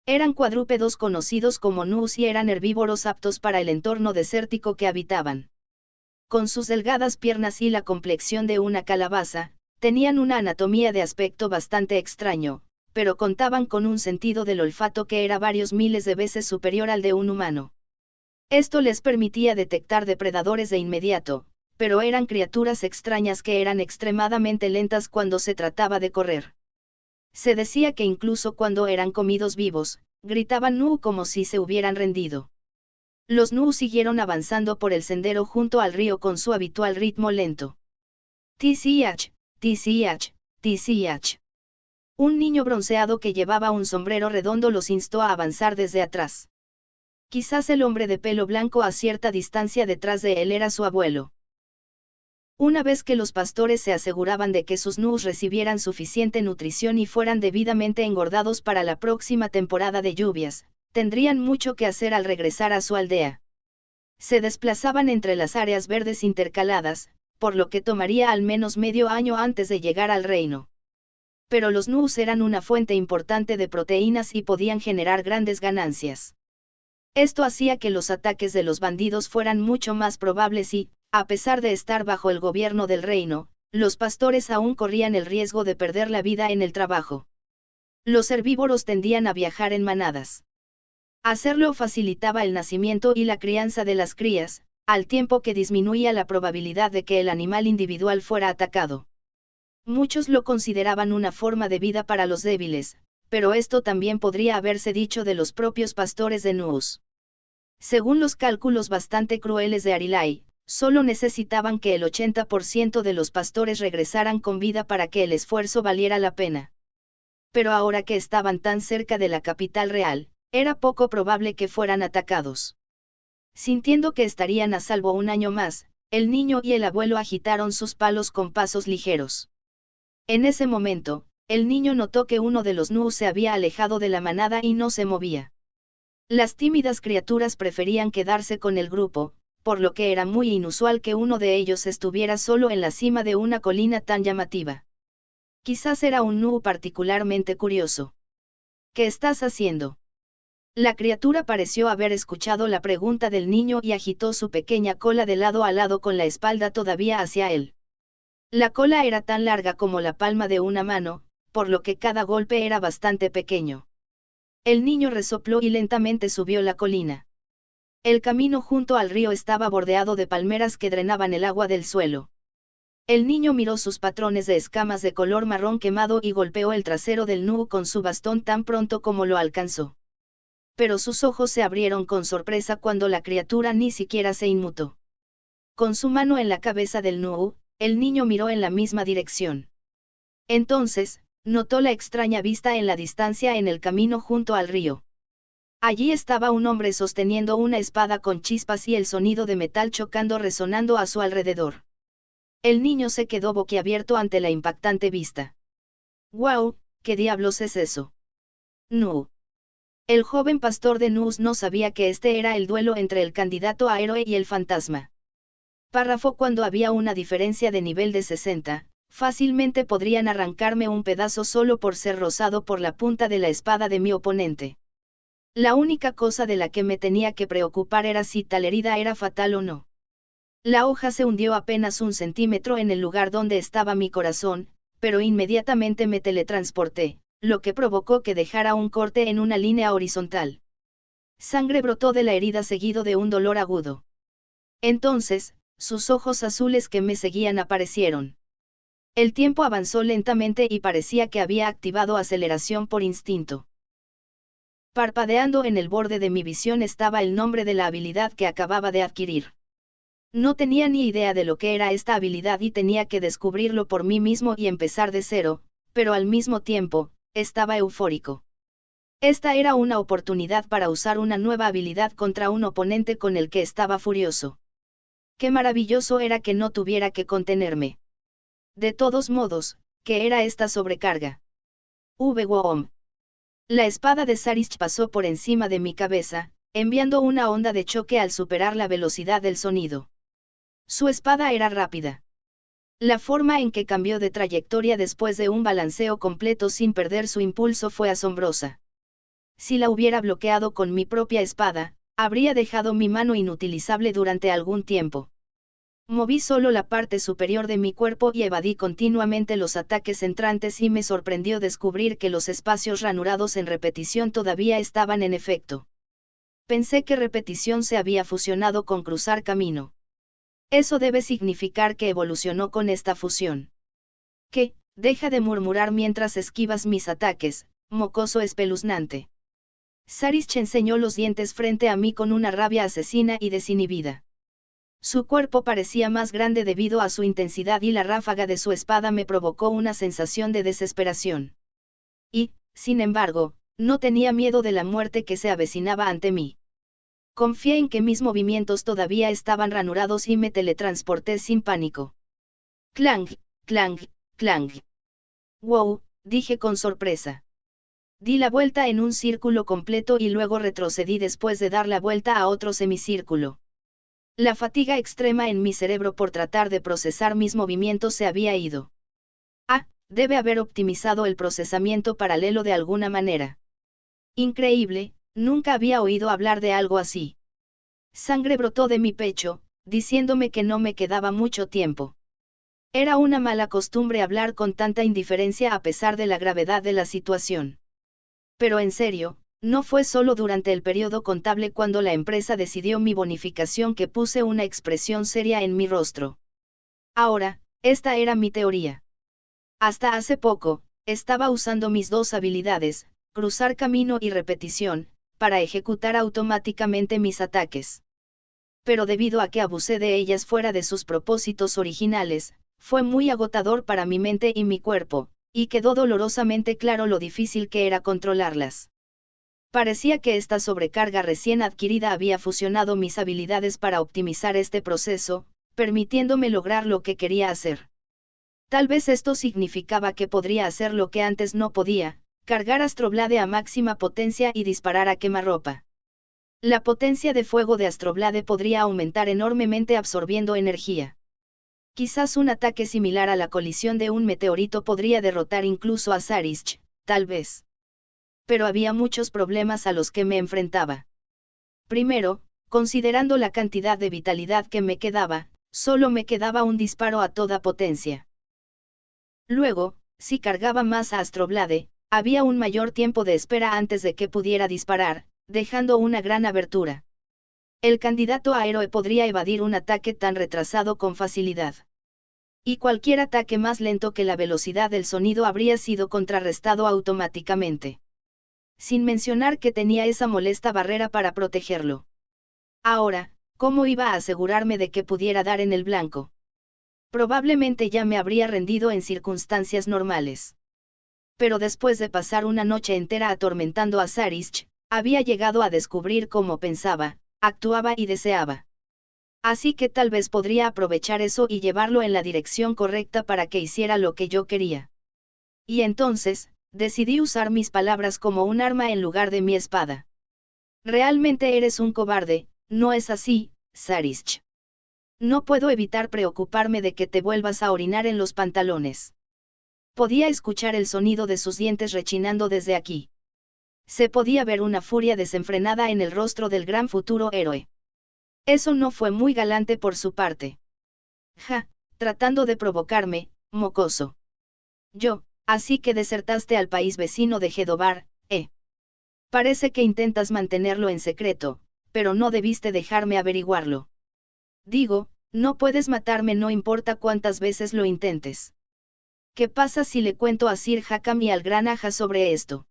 Eran cuadrúpedos conocidos como gnus y eran herbívoros aptos para el entorno desértico que habitaban. Con sus delgadas piernas y la complexión de una calabaza, tenían una anatomía de aspecto bastante extraño, pero contaban con un sentido del olfato que era varios miles de veces superior al de un humano. Esto les permitía detectar depredadores de inmediato, pero eran criaturas extrañas que eran extremadamente lentas cuando se trataba de correr. Se decía que incluso cuando eran comidos vivos, gritaban "nu" como si se hubieran rendido. Los nu siguieron avanzando por el sendero junto al río con su habitual ritmo lento. Tch, tch, tch. Un niño bronceado que llevaba un sombrero redondo los instó a avanzar desde atrás. Quizás el hombre de pelo blanco a cierta distancia detrás de él era su abuelo. Una vez que los pastores se aseguraban de que sus nus recibieran suficiente nutrición y fueran debidamente engordados para la próxima temporada de lluvias, tendrían mucho que hacer al regresar a su aldea. Se desplazaban entre las áreas verdes intercaladas, por lo que tomaría al menos medio año antes de llegar al reino. Pero los Nus eran una fuente importante de proteínas y podían generar grandes ganancias. Esto hacía que los ataques de los bandidos fueran mucho más probables y, a pesar de estar bajo el gobierno del reino, los pastores aún corrían el riesgo de perder la vida en el trabajo. Los herbívoros tendían a viajar en manadas. Hacerlo facilitaba el nacimiento y la crianza de las crías, al tiempo que disminuía la probabilidad de que el animal individual fuera atacado. Muchos lo consideraban una forma de vida para los débiles, pero esto también podría haberse dicho de los propios pastores de Nus. Según los cálculos bastante crueles de Arilai, solo necesitaban que el 80% de los pastores regresaran con vida para que el esfuerzo valiera la pena. Pero ahora que estaban tan cerca de la capital real, era poco probable que fueran atacados. Sintiendo que estarían a salvo un año más, el niño y el abuelo agitaron sus palos con pasos ligeros. En ese momento, el niño notó que uno de los Nus se había alejado de la manada y no se movía. Las tímidas criaturas preferían quedarse con el grupo, por lo que era muy inusual que uno de ellos estuviera solo en la cima de una colina tan llamativa. Quizás era un Nu particularmente curioso. ¿Qué estás haciendo? La criatura pareció haber escuchado la pregunta del niño y agitó su pequeña cola de lado a lado con la espalda todavía hacia él. La cola era tan larga como la palma de una mano, por lo que cada golpe era bastante pequeño. El niño resopló y lentamente subió la colina. El camino junto al río estaba bordeado de palmeras que drenaban el agua del suelo. El niño miró sus patrones de escamas de color marrón quemado y golpeó el trasero del Nu con su bastón tan pronto como lo alcanzó. Pero sus ojos se abrieron con sorpresa cuando la criatura ni siquiera se inmutó. Con su mano en la cabeza del Nu, el niño miró en la misma dirección. Entonces, notó la extraña vista en la distancia en el camino junto al río. Allí estaba un hombre sosteniendo una espada con chispas y el sonido de metal chocando resonando a su alrededor. El niño se quedó boquiabierto ante la impactante vista. ¡Guau! ¿Qué diablos es eso? Nu. El joven pastor de Nus no sabía que este era el duelo entre el candidato a héroe y el fantasma. Párrafo: cuando había una diferencia de nivel de 60, fácilmente podrían arrancarme un pedazo solo por ser rozado por la punta de la espada de mi oponente. La única cosa de la que me tenía que preocupar era si tal herida era fatal o no. La hoja se hundió apenas 1 centímetro en el lugar donde estaba mi corazón, pero inmediatamente me teletransporté, lo que provocó que dejara un corte en una línea horizontal. Sangre brotó de la herida seguido de un dolor agudo. Entonces, sus ojos azules que me seguían aparecieron. El tiempo avanzó lentamente y parecía que había activado aceleración por instinto. Parpadeando en el borde de mi visión estaba el nombre de la habilidad que acababa de adquirir. No tenía ni idea de lo que era esta habilidad y tenía que descubrirlo por mí mismo y empezar de cero, pero al mismo tiempo, estaba eufórico. Esta era una oportunidad para usar una nueva habilidad contra un oponente con el que estaba furioso. Qué maravilloso era que no tuviera que contenerme. De todos modos, ¿qué era esta sobrecarga? ¡Wom! La espada de Sarich pasó por encima de mi cabeza, enviando una onda de choque al superar la velocidad del sonido. Su espada era rápida. La forma en que cambió de trayectoria después de un balanceo completo sin perder su impulso fue asombrosa. Si la hubiera bloqueado con mi propia espada, habría dejado mi mano inutilizable durante algún tiempo. Moví solo la parte superior de mi cuerpo y evadí continuamente los ataques entrantes y me sorprendió descubrir que los espacios ranurados en repetición todavía estaban en efecto. Pensé que repetición se había fusionado con cruzar camino. Eso debe significar que evolucionó con esta fusión. ¿Qué? Deja de murmurar mientras esquivas mis ataques, mocoso espeluznante. Sarich enseñó los dientes frente a mí con una rabia asesina y desinhibida. Su cuerpo parecía más grande debido a su intensidad y la ráfaga de su espada me provocó una sensación de desesperación. Y, sin embargo, no tenía miedo de la muerte que se avecinaba ante mí. Confié en que mis movimientos todavía estaban ranurados y me teletransporté sin pánico. Clang, clang, clang. Wow, dije con sorpresa. Di la vuelta en un círculo completo y luego retrocedí después de dar la vuelta a otro semicírculo. La fatiga extrema en mi cerebro por tratar de procesar mis movimientos se había ido. Ah, debe haber optimizado el procesamiento paralelo de alguna manera. Increíble, nunca había oído hablar de algo así. Sangre brotó de mi pecho, diciéndome que no me quedaba mucho tiempo. Era una mala costumbre hablar con tanta indiferencia a pesar de la gravedad de la situación. Pero en serio, no fue solo durante el periodo contable cuando la empresa decidió mi bonificación que puse una expresión seria en mi rostro. Ahora, esta era mi teoría. Hasta hace poco, estaba usando mis dos habilidades, cruzar camino y repetición, para ejecutar automáticamente mis ataques. Pero debido a que abusé de ellas fuera de sus propósitos originales, fue muy agotador para mi mente y mi cuerpo, y quedó dolorosamente claro lo difícil que era controlarlas. Parecía que esta sobrecarga recién adquirida había fusionado mis habilidades para optimizar este proceso, permitiéndome lograr lo que quería hacer. Tal vez esto significaba que podría hacer lo que antes no podía, cargar Astroblade a máxima potencia y disparar a quemarropa. La potencia de fuego de Astroblade podría aumentar enormemente absorbiendo energía. Quizás un ataque similar a la colisión de un meteorito podría derrotar incluso a Sarish, tal vez. Pero había muchos problemas a los que me enfrentaba. Primero, considerando la cantidad de vitalidad que me quedaba, solo me quedaba un disparo a toda potencia. Luego, si cargaba más a Astroblade, había un mayor tiempo de espera antes de que pudiera disparar, dejando una gran abertura. El candidato a héroe podría evadir un ataque tan retrasado con facilidad. Y cualquier ataque más lento que la velocidad del sonido habría sido contrarrestado automáticamente. Sin mencionar que tenía esa molesta barrera para protegerlo. Ahora, ¿cómo iba a asegurarme de que pudiera dar en el blanco? Probablemente ya me habría rendido en circunstancias normales. Pero después de pasar una noche entera atormentando a Sarish, había llegado a descubrir cómo pensaba, actuaba y deseaba. Así que tal vez podría aprovechar eso y llevarlo en la dirección correcta para que hiciera lo que yo quería. Y entonces, decidí usar mis palabras como un arma en lugar de mi espada. Realmente eres un cobarde, ¿no es así, Sarish? No puedo evitar preocuparme de que te vuelvas a orinar en los pantalones. Podía escuchar el sonido de sus dientes rechinando desde aquí. Se podía ver una furia desenfrenada en el rostro del gran futuro héroe. Eso no fue muy galante por su parte. Ja, tratando de provocarme, mocoso. Así que desertaste al país vecino de Gedobar, ¿eh? Parece que intentas mantenerlo en secreto, pero no debiste dejarme averiguarlo. Digo, no puedes matarme no importa cuántas veces lo intentes. ¿Qué pasa si le cuento a Sir Hakam y al gran Aja sobre esto?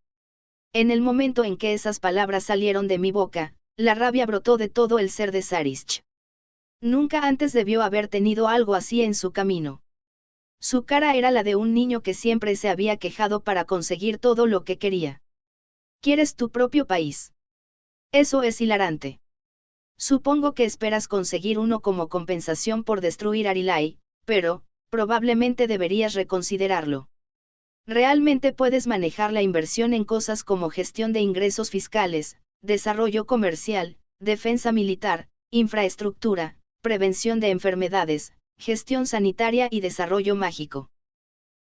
En el momento en que esas palabras salieron de mi boca, la rabia brotó de todo el ser de Sarish. Nunca antes debió haber tenido algo así en su camino. Su cara era la de un niño que siempre se había quejado para conseguir todo lo que quería. ¿Quieres tu propio país? Eso es hilarante. Supongo que esperas conseguir uno como compensación por destruir Arilai, pero, probablemente deberías reconsiderarlo. Realmente puedes manejar la inversión en cosas como gestión de ingresos fiscales, desarrollo comercial, defensa militar, infraestructura, prevención de enfermedades, gestión sanitaria y desarrollo mágico.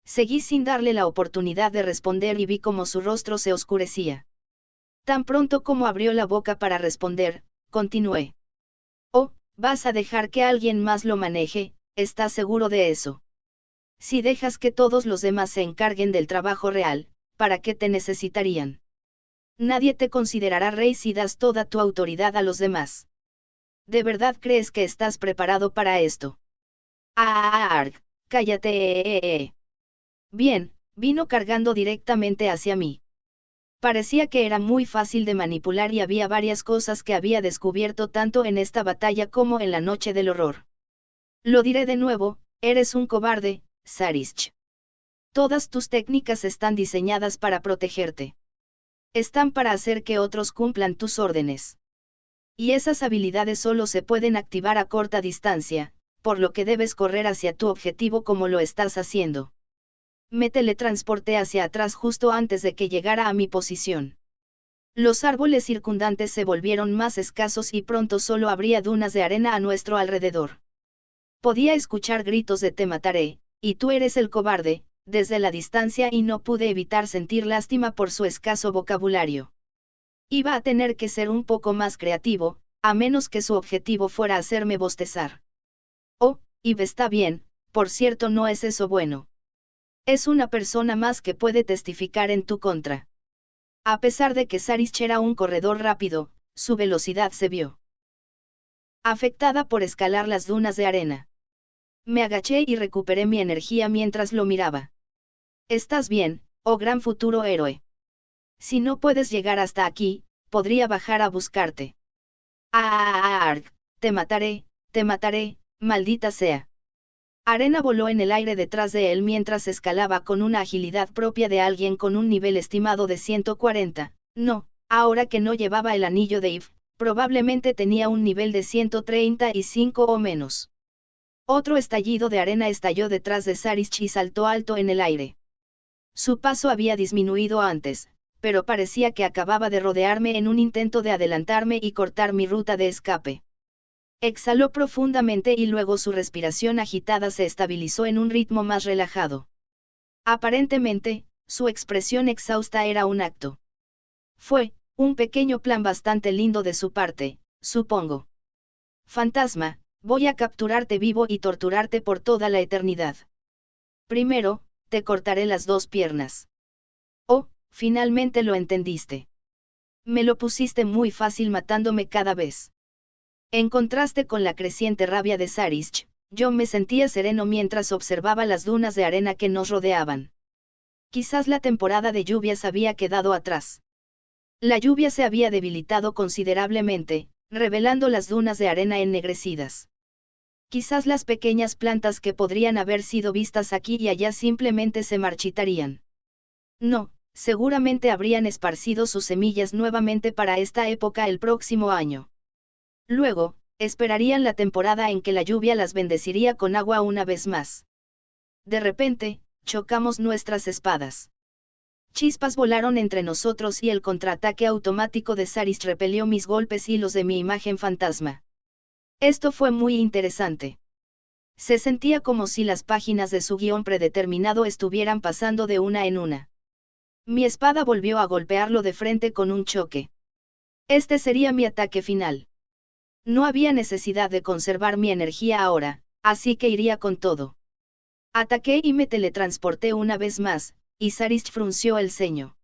Seguí sin darle la oportunidad de responder y vi cómo su rostro se oscurecía. Tan pronto como abrió la boca para responder, continué. Oh, vas a dejar que alguien más lo maneje, ¿estás seguro de eso? Si dejas que todos los demás se encarguen del trabajo real, ¿para qué te necesitarían? Nadie te considerará rey si das toda tu autoridad a los demás. ¿De verdad crees que estás preparado para esto? Cállate. Bien, vino cargando directamente hacia mí. Parecía que era muy fácil de manipular y había varias cosas que había descubierto tanto en esta batalla como en la noche del horror. Lo diré de nuevo, eres un cobarde, Sarish. Todas tus técnicas están diseñadas para protegerte. Están para hacer que otros cumplan tus órdenes. Y esas habilidades solo se pueden activar a corta distancia, por lo que debes correr hacia tu objetivo como lo estás haciendo. Me teletransporté hacia atrás justo antes de que llegara a mi posición. Los árboles circundantes se volvieron más escasos y pronto solo habría dunas de arena a nuestro alrededor. Podía escuchar gritos de te mataré, y tú eres el cobarde, desde la distancia y no pude evitar sentir lástima por su escaso vocabulario. Iba a tener que ser un poco más creativo, a menos que su objetivo fuera hacerme bostezar. Oh, Eve está bien, por cierto no es eso bueno. Es una persona más que puede testificar en tu contra. A pesar de que Sarish era un corredor rápido, su velocidad se vio afectada por escalar las dunas de arena. Me agaché y recuperé mi energía mientras lo miraba. ¿Estás bien, oh gran futuro héroe? Si no puedes llegar hasta aquí, podría bajar a buscarte. Te mataré, maldita sea. Arena voló en el aire detrás de él mientras escalaba con una agilidad propia de alguien con un nivel estimado de 140. No, ahora que no llevaba el anillo de Eve, probablemente tenía un nivel de 135 o menos. Otro estallido de arena estalló detrás de Sarish y saltó alto en el aire. Su paso había disminuido antes, pero parecía que acababa de rodearme en un intento de adelantarme y cortar mi ruta de escape. Exhaló profundamente y luego su respiración agitada se estabilizó en un ritmo más relajado. Aparentemente, su expresión exhausta era un acto. Fue un pequeño plan bastante lindo de su parte, supongo. Fantasma, voy a capturarte vivo y torturarte por toda la eternidad. Primero, te cortaré las 2 piernas. Oh, finalmente lo entendiste. Me lo pusiste muy fácil matándome cada vez. En contraste con la creciente rabia de Sarish, yo me sentía sereno mientras observaba las dunas de arena que nos rodeaban. Quizás la temporada de lluvias había quedado atrás. La lluvia se había debilitado considerablemente, revelando las dunas de arena ennegrecidas. Quizás las pequeñas plantas que podrían haber sido vistas aquí y allá simplemente se marchitarían. No, seguramente habrían esparcido sus semillas nuevamente para esta época el próximo año. Luego, esperarían la temporada en que la lluvia las bendeciría con agua una vez más. De repente, chocamos nuestras espadas. Chispas volaron entre nosotros y el contraataque automático de Sarish repelió mis golpes y los de mi imagen fantasma. Esto fue muy interesante. Se sentía como si las páginas de su guión predeterminado estuvieran pasando de una en una. Mi espada volvió a golpearlo de frente con un choque. Este sería mi ataque final. No había necesidad de conservar mi energía ahora, así que iría con todo. Ataqué y me teletransporté una vez más, y Sarish frunció el ceño.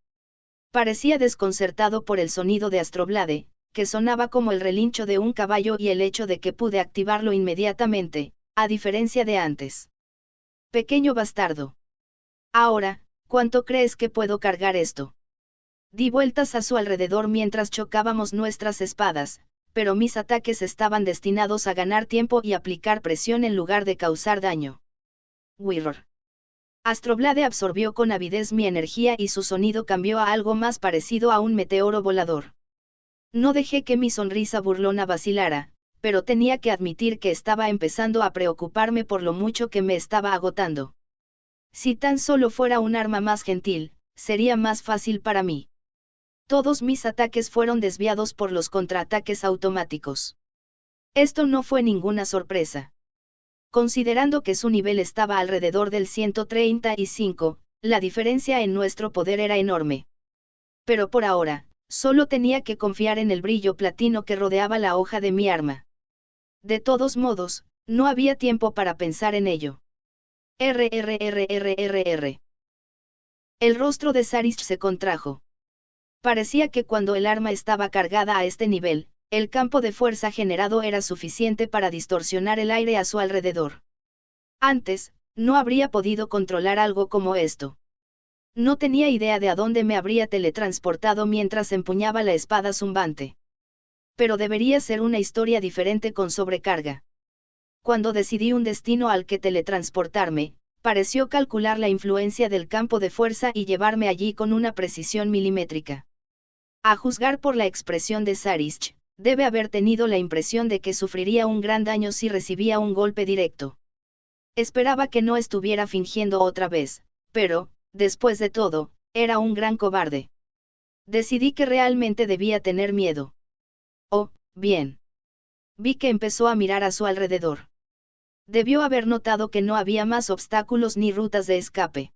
Parecía desconcertado por el sonido de Astroblade, que sonaba como el relincho de un caballo y el hecho de que pude activarlo inmediatamente, a diferencia de antes. Pequeño bastardo. Ahora, ¿cuánto crees que puedo cargar esto? Di vueltas a su alrededor mientras chocábamos nuestras espadas, pero mis ataques estaban destinados a ganar tiempo y aplicar presión en lugar de causar daño. Whirr. Astroblade absorbió con avidez mi energía y su sonido cambió a algo más parecido a un meteoro volador. No dejé que mi sonrisa burlona vacilara, pero tenía que admitir que estaba empezando a preocuparme por lo mucho que me estaba agotando. Si tan solo fuera un arma más gentil, sería más fácil para mí. Todos mis ataques fueron desviados por los contraataques automáticos. Esto no fue ninguna sorpresa. Considerando que su nivel estaba alrededor del 135, la diferencia en nuestro poder era enorme. Pero por ahora, solo tenía que confiar en el brillo platino que rodeaba la hoja de mi arma. De todos modos, no había tiempo para pensar en ello. RRRRRR. El rostro de Sarish se contrajo. Parecía que cuando el arma estaba cargada a este nivel, el campo de fuerza generado era suficiente para distorsionar el aire a su alrededor. Antes, no habría podido controlar algo como esto. No tenía idea de a dónde me habría teletransportado mientras empuñaba la espada zumbante. Pero debería ser una historia diferente con sobrecarga. Cuando decidí un destino al que teletransportarme, pareció calcular la influencia del campo de fuerza y llevarme allí con una precisión milimétrica. A juzgar por la expresión de Sarish, debe haber tenido la impresión de que sufriría un gran daño si recibía un golpe directo. Esperaba que no estuviera fingiendo otra vez, pero, después de todo, era un gran cobarde. Decidí que realmente debía tener miedo. Oh, bien. Vi que empezó a mirar a su alrededor. Debió haber notado que no había más obstáculos ni rutas de escape.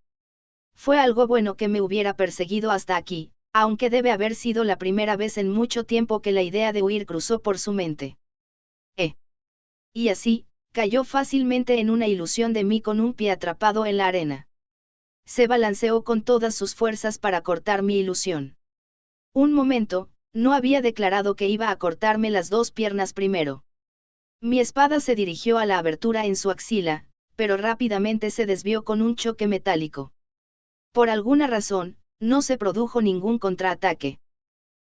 Fue algo bueno que me hubiera perseguido hasta aquí, aunque debe haber sido la primera vez en mucho tiempo que la idea de huir cruzó por su mente. Y así, cayó fácilmente en una ilusión de mí con un pie atrapado en la arena. Se balanceó con todas sus fuerzas para cortar mi ilusión. Un momento, no había declarado que iba a cortarme las dos piernas primero. Mi espada se dirigió a la abertura en su axila, pero rápidamente se desvió con un choque metálico. Por alguna razón, no se produjo ningún contraataque.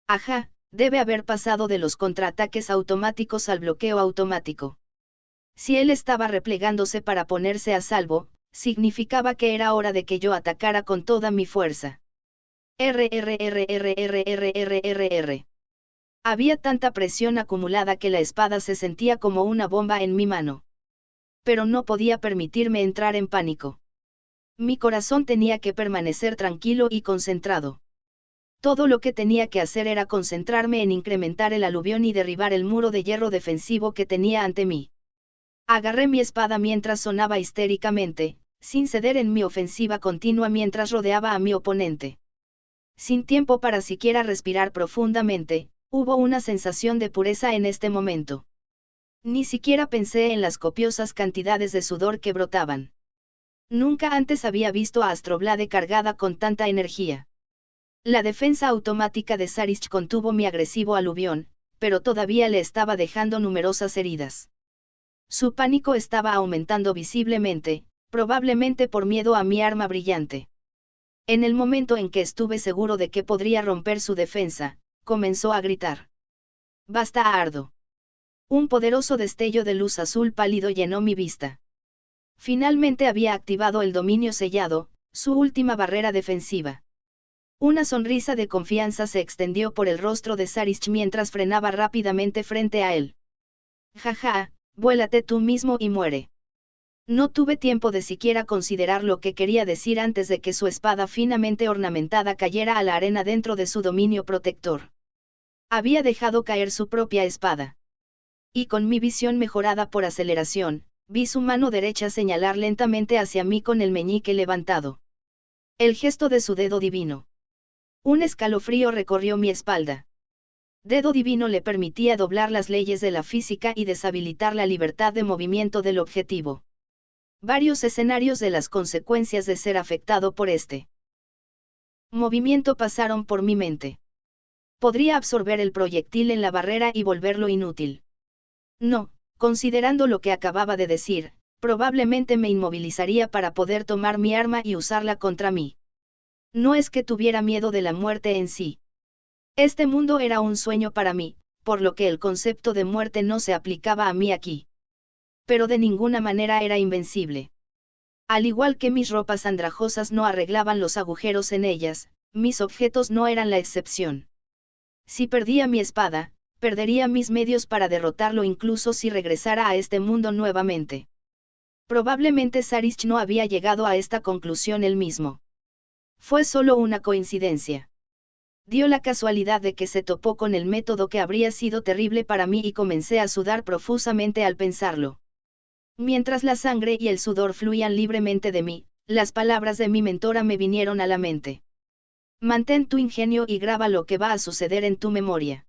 Ajá, debe haber pasado de los contraataques automáticos al bloqueo automático. Si él estaba replegándose para ponerse a salvo, significaba que era hora de que yo atacara con toda mi fuerza. RRRRRRRRRR. Había tanta presión acumulada que la espada se sentía como una bomba en mi mano. Pero no podía permitirme entrar en pánico. Mi corazón tenía que permanecer tranquilo y concentrado. Todo lo que tenía que hacer era concentrarme en incrementar el aluvión y derribar el muro de hierro defensivo que tenía ante mí. Agarré mi espada mientras sonaba histéricamente, sin ceder en mi ofensiva continua mientras rodeaba a mi oponente. Sin tiempo para siquiera respirar profundamente, hubo una sensación de pureza en este momento. Ni siquiera pensé en las copiosas cantidades de sudor que brotaban. Nunca antes había visto a Astroblade cargada con tanta energía. La defensa automática de Sarish contuvo mi agresivo aluvión, pero todavía le estaba dejando numerosas heridas. Su pánico estaba aumentando visiblemente, probablemente por miedo a mi arma brillante. En el momento en que estuve seguro de que podría romper su defensa, comenzó a gritar. ¡Basta, Ardo! Un poderoso destello de luz azul pálido llenó mi vista. Finalmente había activado el dominio sellado, su última barrera defensiva. Una sonrisa de confianza se extendió por el rostro de Sarish mientras frenaba rápidamente frente a él. Jaja, vuélate tú mismo y muere. No tuve tiempo de siquiera considerar lo que quería decir antes de que su espada finamente ornamentada cayera a la arena dentro de su dominio protector. Había dejado caer su propia espada. Y con mi visión mejorada por aceleración, vi su mano derecha señalar lentamente hacia mí con el meñique levantado. El gesto de su dedo divino. Un escalofrío recorrió mi espalda. Dedo divino le permitía doblar las leyes de la física y deshabilitar la libertad de movimiento del objetivo. Varios escenarios de las consecuencias de ser afectado por este movimiento pasaron por mi mente. Podría absorber el proyectil en la barrera y volverlo inútil. No, considerando lo que acababa de decir, probablemente me inmovilizaría para poder tomar mi arma y usarla contra mí. No es que tuviera miedo de la muerte en sí. Este mundo era un sueño para mí, por lo que el concepto de muerte no se aplicaba a mí aquí. Pero de ninguna manera era invencible. Al igual que mis ropas andrajosas no arreglaban los agujeros en ellas, mis objetos no eran la excepción. Si perdía mi espada, perdería mis medios para derrotarlo incluso si regresara a este mundo nuevamente. Probablemente Sarish no había llegado a esta conclusión él mismo. Fue solo una coincidencia. Dio la casualidad de que se topó con el método que habría sido terrible para mí y comencé a sudar profusamente al pensarlo. Mientras la sangre y el sudor fluían libremente de mí, las palabras de mi mentora me vinieron a la mente. Mantén tu ingenio y graba lo que va a suceder en tu memoria.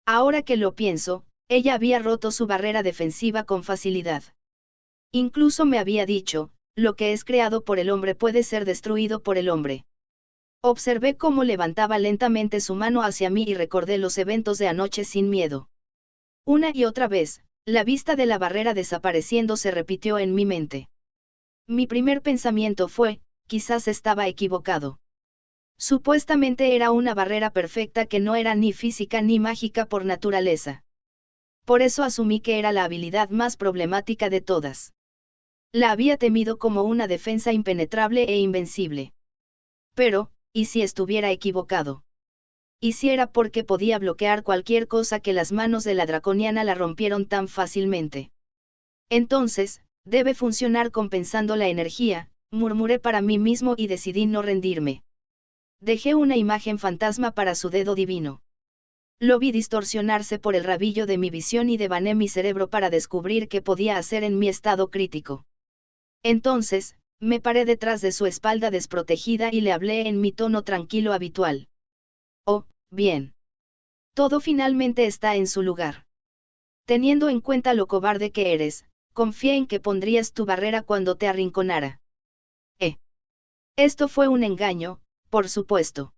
Ahora que lo pienso, ella había roto su barrera defensiva con facilidad. Incluso me había dicho, lo que es creado por el hombre puede ser destruido por el hombre. Observé cómo levantaba lentamente su mano hacia mí y recordé los eventos de anoche sin miedo. Una y otra vez, la vista de la barrera desapareciendo se repitió en mi mente. Mi primer pensamiento fue, quizás estaba equivocado. Supuestamente era una barrera perfecta que no era ni física ni mágica por naturaleza. Por eso asumí que era la habilidad más problemática de todas. La había temido como una defensa impenetrable e invencible. Pero, ¿y si estuviera equivocado? ¿Y si era porque podía bloquear cualquier cosa que las manos de la draconiana la rompieron tan fácilmente? Entonces, debe funcionar compensando la energía, murmuré para mí mismo y decidí no rendirme. Dejé una imagen fantasma para su dedo divino. Lo vi distorsionarse por el rabillo de mi visión y devané mi cerebro para descubrir qué podía hacer en mi estado crítico. Entonces, Me paré detrás de su espalda desprotegida y le hablé en mi tono tranquilo habitual. Oh, bien. Todo finalmente está en su lugar. Teniendo en cuenta lo cobarde que eres, confié en que pondrías tu barrera cuando te arrinconara. Esto fue un engaño, por supuesto.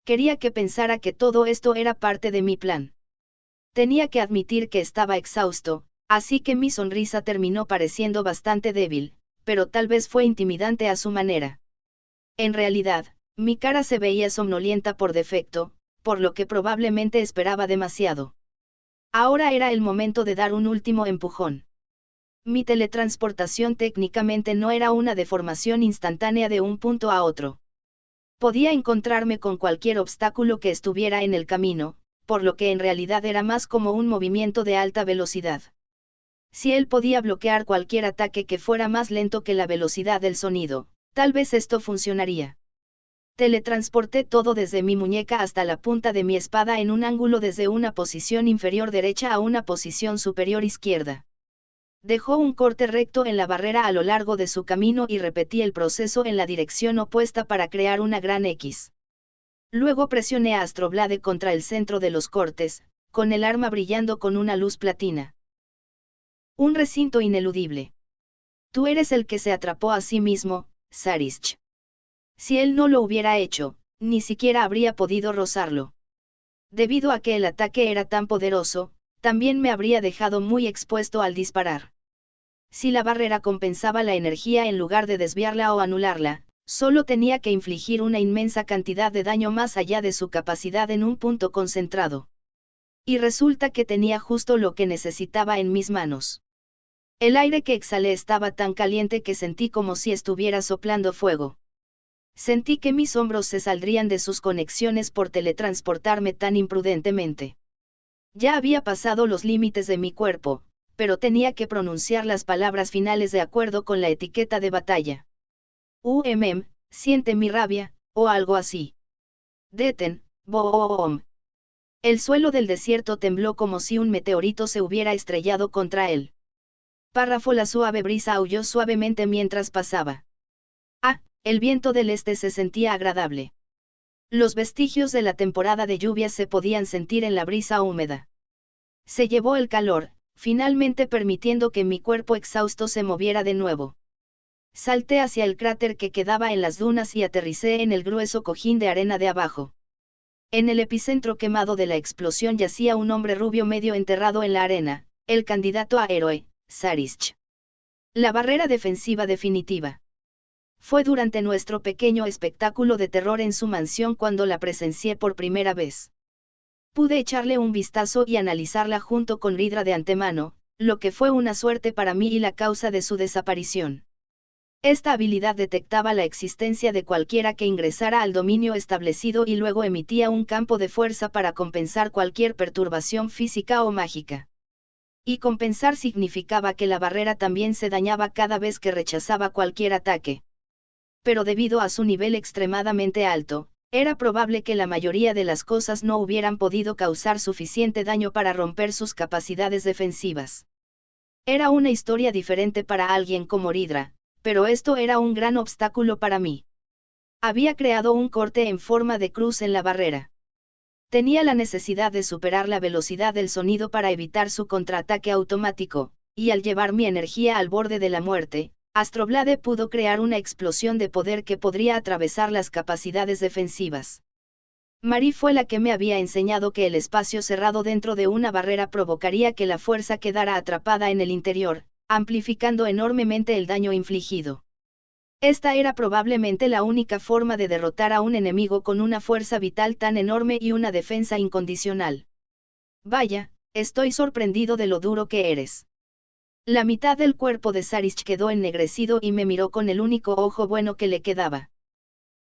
Quería que pensara que todo esto era parte de mi plan. Tenía que admitir que estaba exhausto, así que mi sonrisa terminó pareciendo bastante débil, pero tal vez fue intimidante a su manera. En realidad, mi cara se veía somnolienta por defecto, por lo que probablemente esperaba demasiado. Ahora era el momento de dar un último empujón. Mi teletransportación técnicamente no era una deformación instantánea de un punto a otro. Podía encontrarme con cualquier obstáculo que estuviera en el camino, por lo que en realidad era más como un movimiento de alta velocidad. Si él podía bloquear cualquier ataque que fuera más lento que la velocidad del sonido, tal vez esto funcionaría. Teletransporté todo desde mi muñeca hasta la punta de mi espada en un ángulo desde una posición inferior derecha a una posición superior izquierda. Dejó un corte recto en la barrera a lo largo de su camino y repetí el proceso en la dirección opuesta para crear una gran X. Luego presioné a Astroblade contra el centro de los cortes, con el arma brillando con una luz platina. Un recinto ineludible. Tú eres el que se atrapó a sí mismo, Sarish. Si él no lo hubiera hecho, ni siquiera habría podido rozarlo. Debido a que el ataque era tan poderoso, también me habría dejado muy expuesto al disparar. Si la barrera compensaba la energía en lugar de desviarla o anularla, solo tenía que infligir una inmensa cantidad de daño más allá de su capacidad en un punto concentrado. Y resulta que tenía justo lo que necesitaba en mis manos. El aire que exhalé estaba tan caliente que sentí como si estuviera soplando fuego. Sentí que mis hombros se saldrían de sus conexiones por teletransportarme tan imprudentemente. Ya había pasado los límites de mi cuerpo, pero tenía que pronunciar las palabras finales de acuerdo con la etiqueta de batalla. Siente mi rabia, o algo así. Deten, boom. El suelo del desierto tembló como si un meteorito se hubiera estrellado contra él. Párrafo. La suave brisa aulló suavemente mientras pasaba. El viento del este se sentía agradable. Los vestigios de la temporada de lluvias se podían sentir en la brisa húmeda. Se llevó el calor, finalmente permitiendo que mi cuerpo exhausto se moviera de nuevo. Salté hacia el cráter que quedaba en las dunas y aterricé en el grueso cojín de arena de abajo. En el epicentro quemado de la explosión yacía un hombre rubio medio enterrado en la arena, el candidato a héroe, Sarish. La barrera defensiva definitiva. Fue durante nuestro pequeño espectáculo de terror en su mansión cuando la presencié por primera vez. Pude echarle un vistazo y analizarla junto con Ridra de antemano, lo que fue una suerte para mí y la causa de su desaparición. Esta habilidad detectaba la existencia de cualquiera que ingresara al dominio establecido y luego emitía un campo de fuerza para compensar cualquier perturbación física o mágica. Y compensar significaba que la barrera también se dañaba cada vez que rechazaba cualquier ataque. Pero debido a su nivel extremadamente alto, era probable que la mayoría de las cosas no hubieran podido causar suficiente daño para romper sus capacidades defensivas. Era una historia diferente para alguien como Ridra, pero esto era un gran obstáculo para mí. Había creado un corte en forma de cruz en la barrera. Tenía la necesidad de superar la velocidad del sonido para evitar su contraataque automático, y al llevar mi energía al borde de la muerte, Astroblade pudo crear una explosión de poder que podría atravesar las capacidades defensivas. Marie fue la que me había enseñado que el espacio cerrado dentro de una barrera provocaría que la fuerza quedara atrapada en el interior, amplificando enormemente el daño infligido. Esta era probablemente la única forma de derrotar a un enemigo con una fuerza vital tan enorme y una defensa incondicional. Vaya, estoy sorprendido de lo duro que eres. La mitad del cuerpo de Sarish quedó ennegrecido y me miró con el único ojo bueno que le quedaba.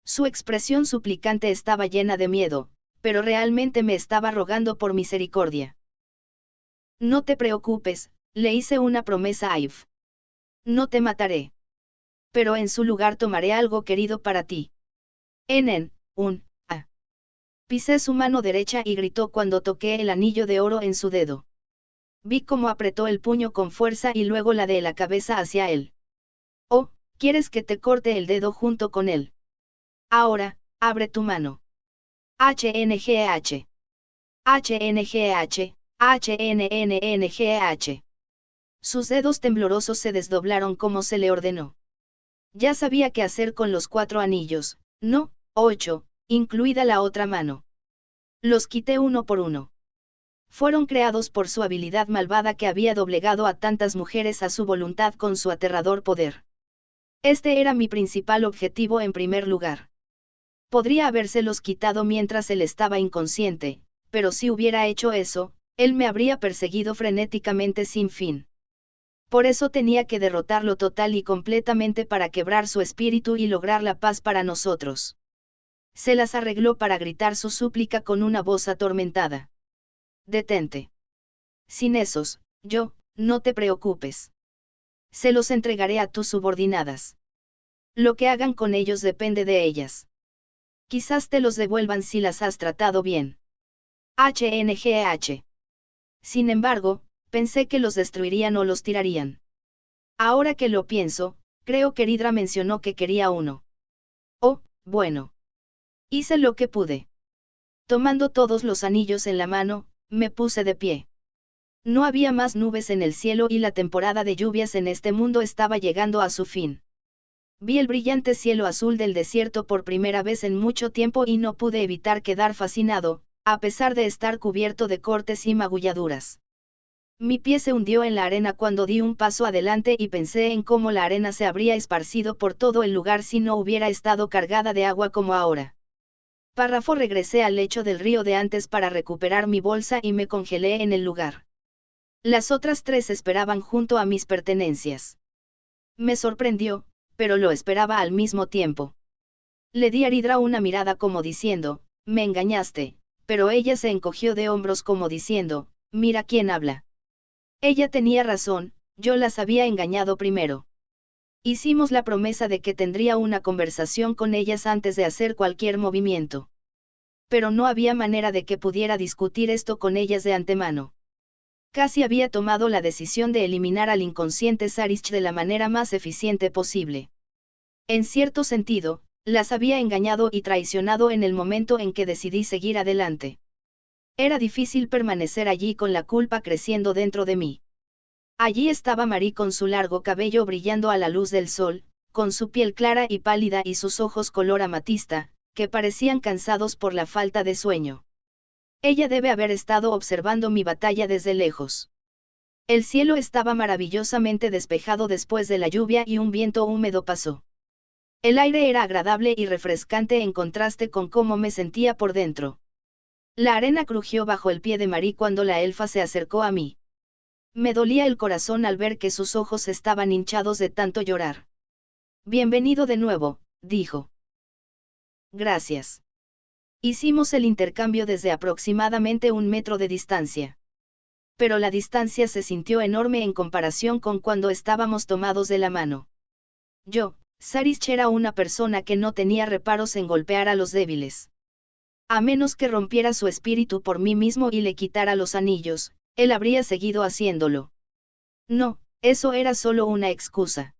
Su expresión suplicante estaba llena de miedo, pero realmente me estaba rogando por misericordia. No te preocupes, le hice una promesa a Eve. No te mataré. Pero en su lugar tomaré algo querido para ti. Pisé su mano derecha y gritó cuando toqué el anillo de oro en su dedo. Vi cómo apretó el puño con fuerza y luego la de la cabeza hacia él. Oh, ¿Quieres que te corte el dedo junto con él? Ahora, abre tu mano. HNGH. HNGH, HNNNGH. Sus dedos temblorosos se desdoblaron como se le ordenó. Ya sabía qué hacer con los 4 anillos, no, 8, incluida la otra mano. Los quité uno por uno. Fueron creados por su habilidad malvada que había doblegado a tantas mujeres a su voluntad con su aterrador poder. Este era mi principal objetivo en primer lugar. Podría habérselos quitado mientras él estaba inconsciente, pero si hubiera hecho eso, él me habría perseguido frenéticamente sin fin. Por eso tenía que derrotarlo total y completamente para quebrar su espíritu y lograr la paz para nosotros. Se las arregló para gritar su súplica con una voz atormentada. Detente. Sin esos, no te preocupes. Se los entregaré a tus subordinadas. Lo que hagan con ellos depende de ellas. Quizás te los devuelvan si las has tratado bien. HNGH. Sin embargo, pensé que los destruirían o los tirarían. Ahora que lo pienso, creo que Hydra mencionó que quería uno. Oh, bueno. Hice lo que pude. Tomando todos los anillos en la mano, me puse de pie. No había más nubes en el cielo y la temporada de lluvias en este mundo estaba llegando a su fin. Vi el brillante cielo azul del desierto por primera vez en mucho tiempo y no pude evitar quedar fascinado, a pesar de estar cubierto de cortes y magulladuras. Mi pie se hundió en la arena cuando di un paso adelante y pensé en cómo la arena se habría esparcido por todo el lugar si no hubiera estado cargada de agua como ahora. Regresé al lecho del río de antes para recuperar mi bolsa y me congelé en el lugar. Las otras 3 esperaban junto a mis pertenencias. Me sorprendió, pero lo esperaba al mismo tiempo. Le di a Hydra una mirada como diciendo, me engañaste, pero ella se encogió de hombros como diciendo, mira quién habla. Ella tenía razón, yo las había engañado primero. Hicimos la promesa de que tendría una conversación con ellas antes de hacer cualquier movimiento. Pero no había manera de que pudiera discutir esto con ellas de antemano. Casi había tomado la decisión de eliminar al inconsciente Sarish de la manera más eficiente posible. En cierto sentido, las había engañado y traicionado en el momento en que decidí seguir adelante. Era difícil permanecer allí con la culpa creciendo dentro de mí. Allí estaba Marie con su largo cabello brillando a la luz del sol, con su piel clara y pálida y sus ojos color amatista, que parecían cansados por la falta de sueño. Ella debe haber estado observando mi batalla desde lejos. El cielo estaba maravillosamente despejado después de la lluvia y un viento húmedo pasó. El aire era agradable y refrescante en contraste con cómo me sentía por dentro. La arena crujió bajo el pie de Marie cuando la elfa se acercó a mí. Me dolía el corazón al ver que sus ojos estaban hinchados de tanto llorar. Bienvenido de nuevo, dijo. Gracias. Hicimos el intercambio desde aproximadamente 1 metro de distancia. Pero la distancia se sintió enorme en comparación con cuando estábamos tomados de la mano. Sarish era una persona que no tenía reparos en golpear a los débiles. A menos que rompiera su espíritu por mí mismo y le quitara los anillos, él habría seguido haciéndolo. No, eso era solo una excusa.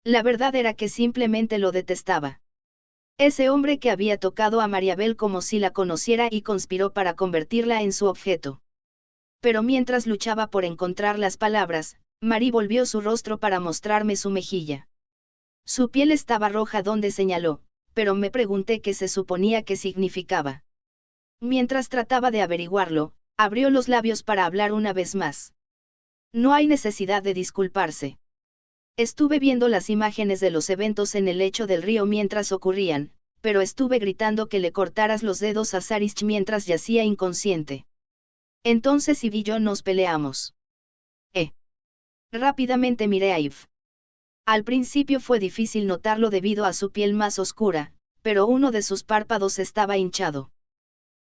La verdad era que simplemente lo detestaba. Ese hombre que había tocado a Mariabel como si la conociera y conspiró para convertirla en su objeto. Pero mientras luchaba por encontrar las palabras, Marie volvió su rostro para mostrarme su mejilla. Su piel estaba roja donde señaló, pero me pregunté qué se suponía que significaba. Mientras trataba de averiguarlo, abrió los labios para hablar una vez más. No hay necesidad de disculparse. Estuve viendo las imágenes de los eventos en el lecho del río mientras ocurrían, pero estuve gritando que le cortaras los dedos a Sarish mientras yacía inconsciente. Entonces Eve y yo nos peleamos. Rápidamente miré a Eve. Al principio fue difícil notarlo debido a su piel más oscura, pero uno de sus párpados estaba hinchado.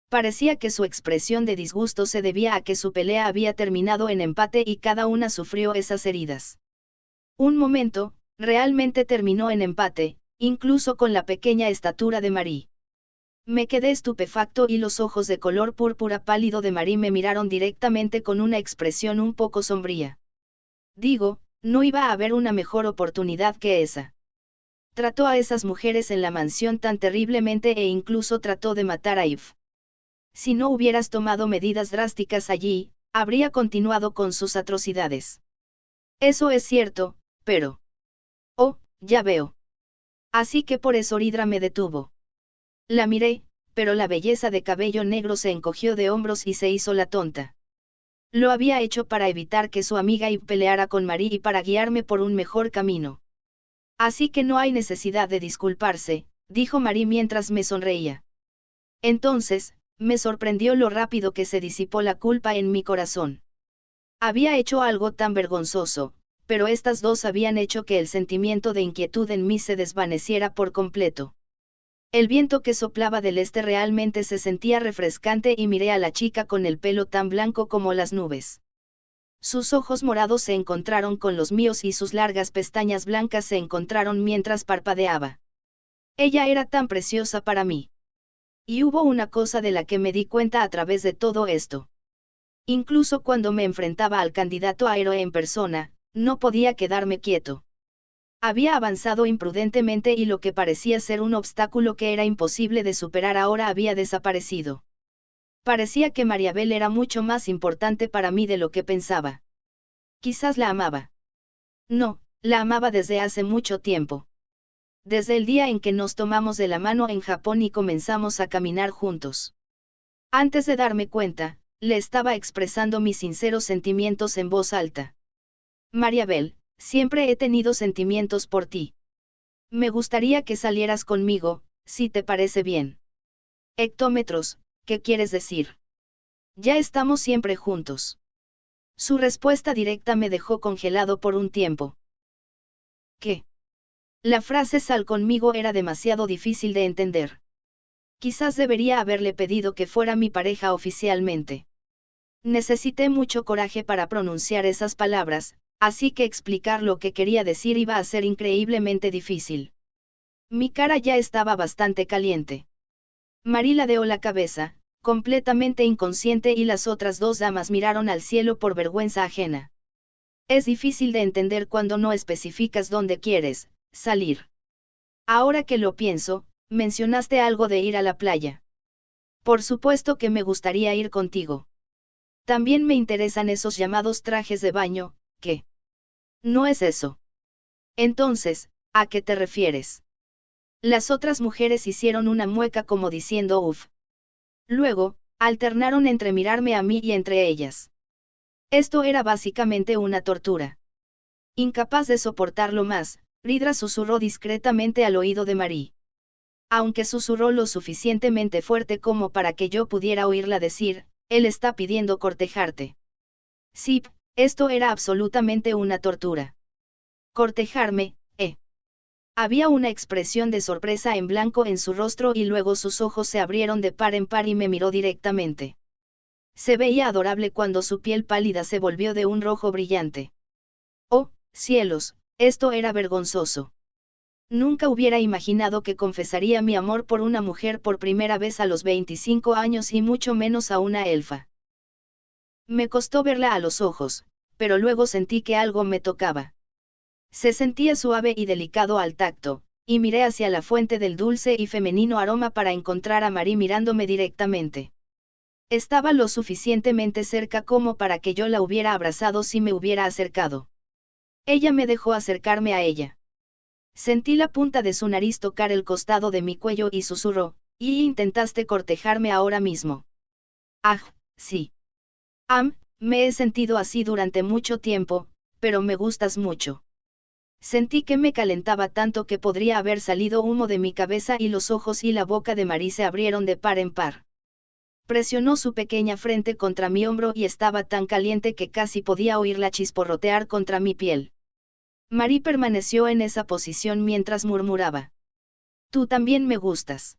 Parecía que su expresión de disgusto se debía a que su pelea había terminado en empate y cada una sufrió esas heridas. Un momento, realmente terminó en empate, incluso con la pequeña estatura de Marie. Me quedé estupefacto y los ojos de color púrpura pálido de Marie me miraron directamente con una expresión un poco sombría. No iba a haber una mejor oportunidad que esa. Trató a esas mujeres en la mansión tan terriblemente e incluso trató de matar a Eve. Si no hubieras tomado medidas drásticas allí, habría continuado con sus atrocidades. Eso es cierto, pero... Oh, ya veo. Así que por eso Ridra me detuvo. La miré, pero la belleza de cabello negro se encogió de hombros y se hizo la tonta. Lo había hecho para evitar que su amiga Eve peleara con Marie y para guiarme por un mejor camino. Así que no hay necesidad de disculparse, dijo Marie mientras me sonreía. Entonces, me sorprendió lo rápido que se disipó la culpa en mi corazón. Había hecho algo tan vergonzoso, pero estas dos habían hecho que el sentimiento de inquietud en mí se desvaneciera por completo. El viento que soplaba del este realmente se sentía refrescante y miré a la chica con el pelo tan blanco como las nubes. Sus ojos morados se encontraron con los míos y sus largas pestañas blancas se encontraron mientras parpadeaba. Ella era tan preciosa para mí. Y hubo una cosa de la que me di cuenta a través de todo esto. Incluso cuando me enfrentaba al candidato a héroe en persona, no podía quedarme quieto. Había avanzado imprudentemente y lo que parecía ser un obstáculo que era imposible de superar ahora había desaparecido. Parecía que Mariabel era mucho más importante para mí de lo que pensaba. Quizás la amaba. No, la amaba desde hace mucho tiempo. Desde el día en que nos tomamos de la mano en Japón y comenzamos a caminar juntos. Antes de darme cuenta, le estaba expresando mis sinceros sentimientos en voz alta. Mariabel, siempre he tenido sentimientos por ti. Me gustaría que salieras conmigo, si te parece bien. Hectómetros, ¿qué quieres decir? Ya estamos siempre juntos. Su respuesta directa me dejó congelado por un tiempo. ¿Qué? La frase sal conmigo era demasiado difícil de entender. Quizás debería haberle pedido que fuera mi pareja oficialmente. Necesité mucho coraje para pronunciar esas palabras, así que explicar lo que quería decir iba a ser increíblemente difícil. Mi cara ya estaba bastante caliente. Marie ladeó la cabeza, completamente inconsciente y las otras dos damas miraron al cielo por vergüenza ajena. Es difícil de entender cuando no especificas dónde quieres salir. Ahora que lo pienso, mencionaste algo de ir a la playa. Por supuesto que me gustaría ir contigo. También me interesan esos llamados trajes de baño, ¿qué? No es eso. Entonces, ¿a qué te refieres? Las otras mujeres hicieron una mueca como diciendo uff. Luego, alternaron entre mirarme a mí y entre ellas. Esto era básicamente una tortura. Incapaz de soportarlo más, Ridra susurró discretamente al oído de Marie. Aunque susurró lo suficientemente fuerte como para que yo pudiera oírla decir, él está pidiendo cortejarte. Sí, esto era absolutamente una tortura. Cortejarme, Había una expresión de sorpresa en blanco en su rostro y luego sus ojos se abrieron de par en par y me miró directamente. Se veía adorable cuando su piel pálida se volvió de un rojo brillante. Oh, cielos, esto era vergonzoso. Nunca hubiera imaginado que confesaría mi amor por una mujer por primera vez a los 25 años y mucho menos a una elfa. Me costó verla a los ojos, pero luego sentí que algo me tocaba. Se sentía suave y delicado al tacto, y miré hacia la fuente del dulce y femenino aroma para encontrar a Marie mirándome directamente. Estaba lo suficientemente cerca como para que yo la hubiera abrazado si me hubiera acercado. Ella me dejó acercarme a ella. Sentí la punta de su nariz tocar el costado de mi cuello y susurró, ¿y intentaste cortejarme ahora mismo? Ah, sí. Me he sentido así durante mucho tiempo, pero me gustas mucho. Sentí que me calentaba tanto que podría haber salido humo de mi cabeza y los ojos y la boca de Marie se abrieron de par en par. Presionó su pequeña frente contra mi hombro y estaba tan caliente que casi podía oírla chisporrotear contra mi piel. Marie permaneció en esa posición mientras murmuraba. Tú también me gustas.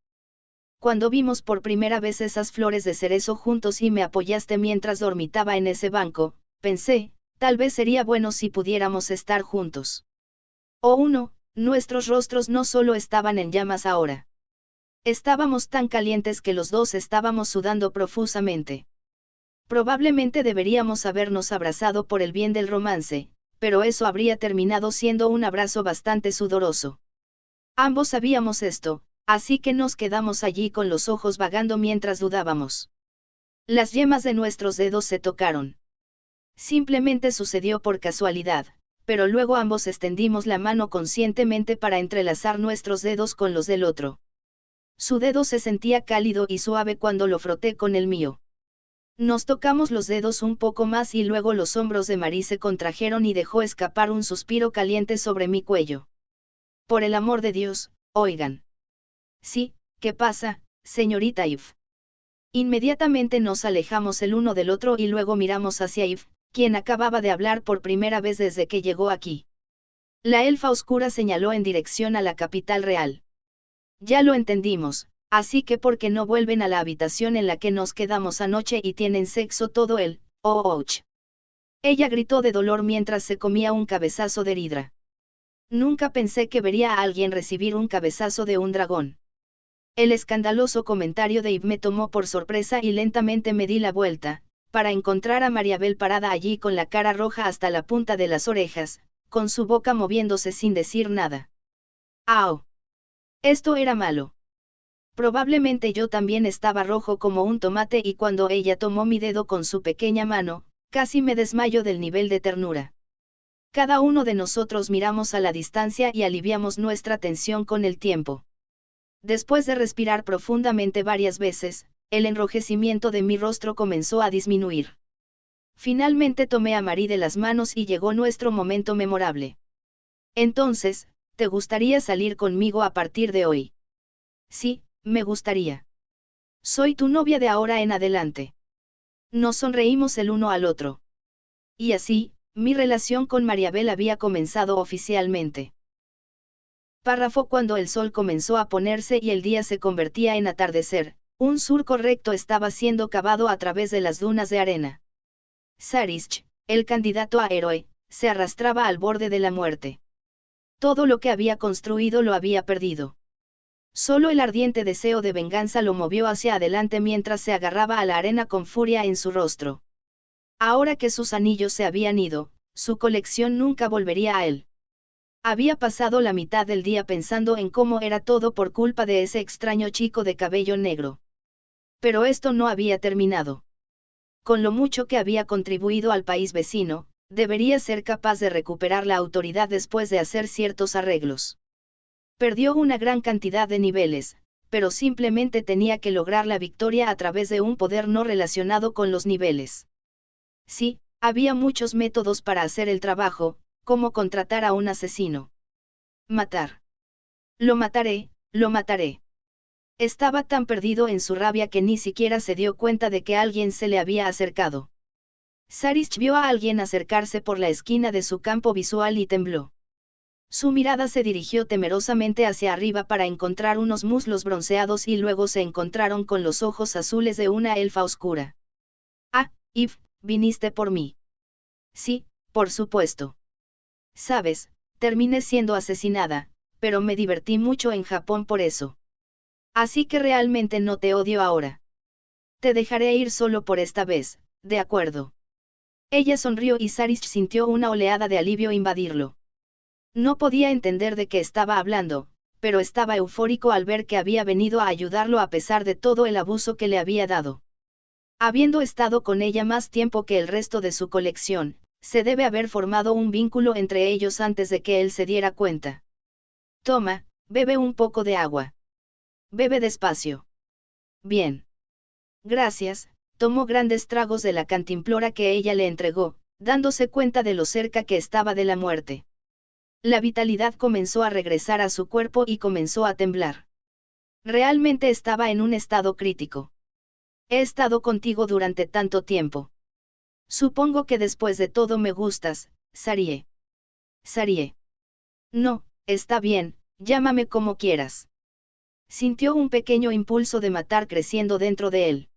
Cuando vimos por primera vez esas flores de cerezo juntos y me apoyaste mientras dormitaba en ese banco, pensé, tal vez sería bueno si pudiéramos estar juntos. Nuestros rostros no solo estaban en llamas ahora. Estábamos tan calientes que los dos estábamos sudando profusamente. Probablemente deberíamos habernos abrazado por el bien del romance, pero eso habría terminado siendo un abrazo bastante sudoroso. Ambos sabíamos esto, así que nos quedamos allí con los ojos vagando mientras dudábamos. Las yemas de nuestros dedos se tocaron. Simplemente sucedió por casualidad, pero luego ambos extendimos la mano conscientemente para entrelazar nuestros dedos con los del otro. Su dedo se sentía cálido y suave cuando lo froté con el mío. Nos tocamos los dedos un poco más y luego los hombros de Marie se contrajeron y dejó escapar un suspiro caliente sobre mi cuello. Por el amor de Dios, oigan. Sí, ¿qué pasa, señorita Eve? Inmediatamente nos alejamos el uno del otro y luego miramos hacia Eve, quien acababa de hablar por primera vez desde que llegó aquí. La elfa oscura señaló en dirección a la capital real. Ya lo entendimos, así que ¿por qué no vuelven a la habitación en la que nos quedamos anoche y tienen sexo todo el, ouch? Ella gritó de dolor mientras se comía un cabezazo de Hidra. Nunca pensé que vería a alguien recibir un cabezazo de un dragón. El escandaloso comentario de Eve me tomó por sorpresa y lentamente me di la vuelta, para encontrar a Mariabel parada allí con la cara roja hasta la punta de las orejas, con su boca moviéndose sin decir nada. ¡Au! Esto era malo. Probablemente yo también estaba rojo como un tomate y cuando ella tomó mi dedo con su pequeña mano, casi me desmayo del nivel de ternura. Cada uno de nosotros miramos a la distancia y aliviamos nuestra tensión con el tiempo. Después de respirar profundamente varias veces, el enrojecimiento de mi rostro comenzó a disminuir. Finalmente tomé a Marie de las manos y llegó nuestro momento memorable. Entonces, ¿te gustaría salir conmigo a partir de hoy? Sí, me gustaría. Soy tu novia de ahora en adelante. Nos sonreímos el uno al otro. Y así, mi relación con Mariabel había comenzado oficialmente. Párrafo. Cuando el sol comenzó a ponerse y el día se convertía en atardecer, un surco recto estaba siendo cavado a través de las dunas de arena. Sarish, el candidato a héroe, se arrastraba al borde de la muerte. Todo lo que había construido lo había perdido. Solo el ardiente deseo de venganza lo movió hacia adelante mientras se agarraba a la arena con furia en su rostro. Ahora que sus anillos se habían ido, su colección nunca volvería a él. Había pasado la mitad del día pensando en cómo era todo por culpa de ese extraño chico de cabello negro. Pero esto no había terminado. Con lo mucho que había contribuido al país vecino, debería ser capaz de recuperar la autoridad después de hacer ciertos arreglos. Perdió una gran cantidad de niveles, pero simplemente tenía que lograr la victoria a través de un poder no relacionado con los niveles. Sí, había muchos métodos para hacer el trabajo, como contratar a un asesino. Matar. Lo mataré, lo mataré. Estaba tan perdido en su rabia que ni siquiera se dio cuenta de que alguien se le había acercado. Sarish vio a alguien acercarse por la esquina de su campo visual y tembló. Su mirada se dirigió temerosamente hacia arriba para encontrar unos muslos bronceados y luego se encontraron con los ojos azules de una elfa oscura. Ah, Eve, viniste por mí. Sí, por supuesto. Sabes, terminé siendo asesinada, pero me divertí mucho en Japón por eso. Así que realmente no te odio ahora. Te dejaré ir solo por esta vez, ¿de acuerdo? Ella sonrió y Sarish sintió una oleada de alivio invadirlo. No podía entender de qué estaba hablando, pero estaba eufórico al ver que había venido a ayudarlo a pesar de todo el abuso que le había dado. Habiendo estado con ella más tiempo que el resto de su colección, se debe haber formado un vínculo entre ellos antes de que él se diera cuenta. Toma, bebe un poco de agua. Bebe despacio. Bien. Gracias. Tomó grandes tragos de la cantimplora que ella le entregó, dándose cuenta de lo cerca que estaba de la muerte. La vitalidad comenzó a regresar a su cuerpo y comenzó a temblar. Realmente estaba en un estado crítico. He estado contigo durante tanto tiempo. Supongo que después de todo me gustas, Sarie. Sarie. No, está bien, llámame como quieras. Sintió un pequeño impulso de matar creciendo dentro de él.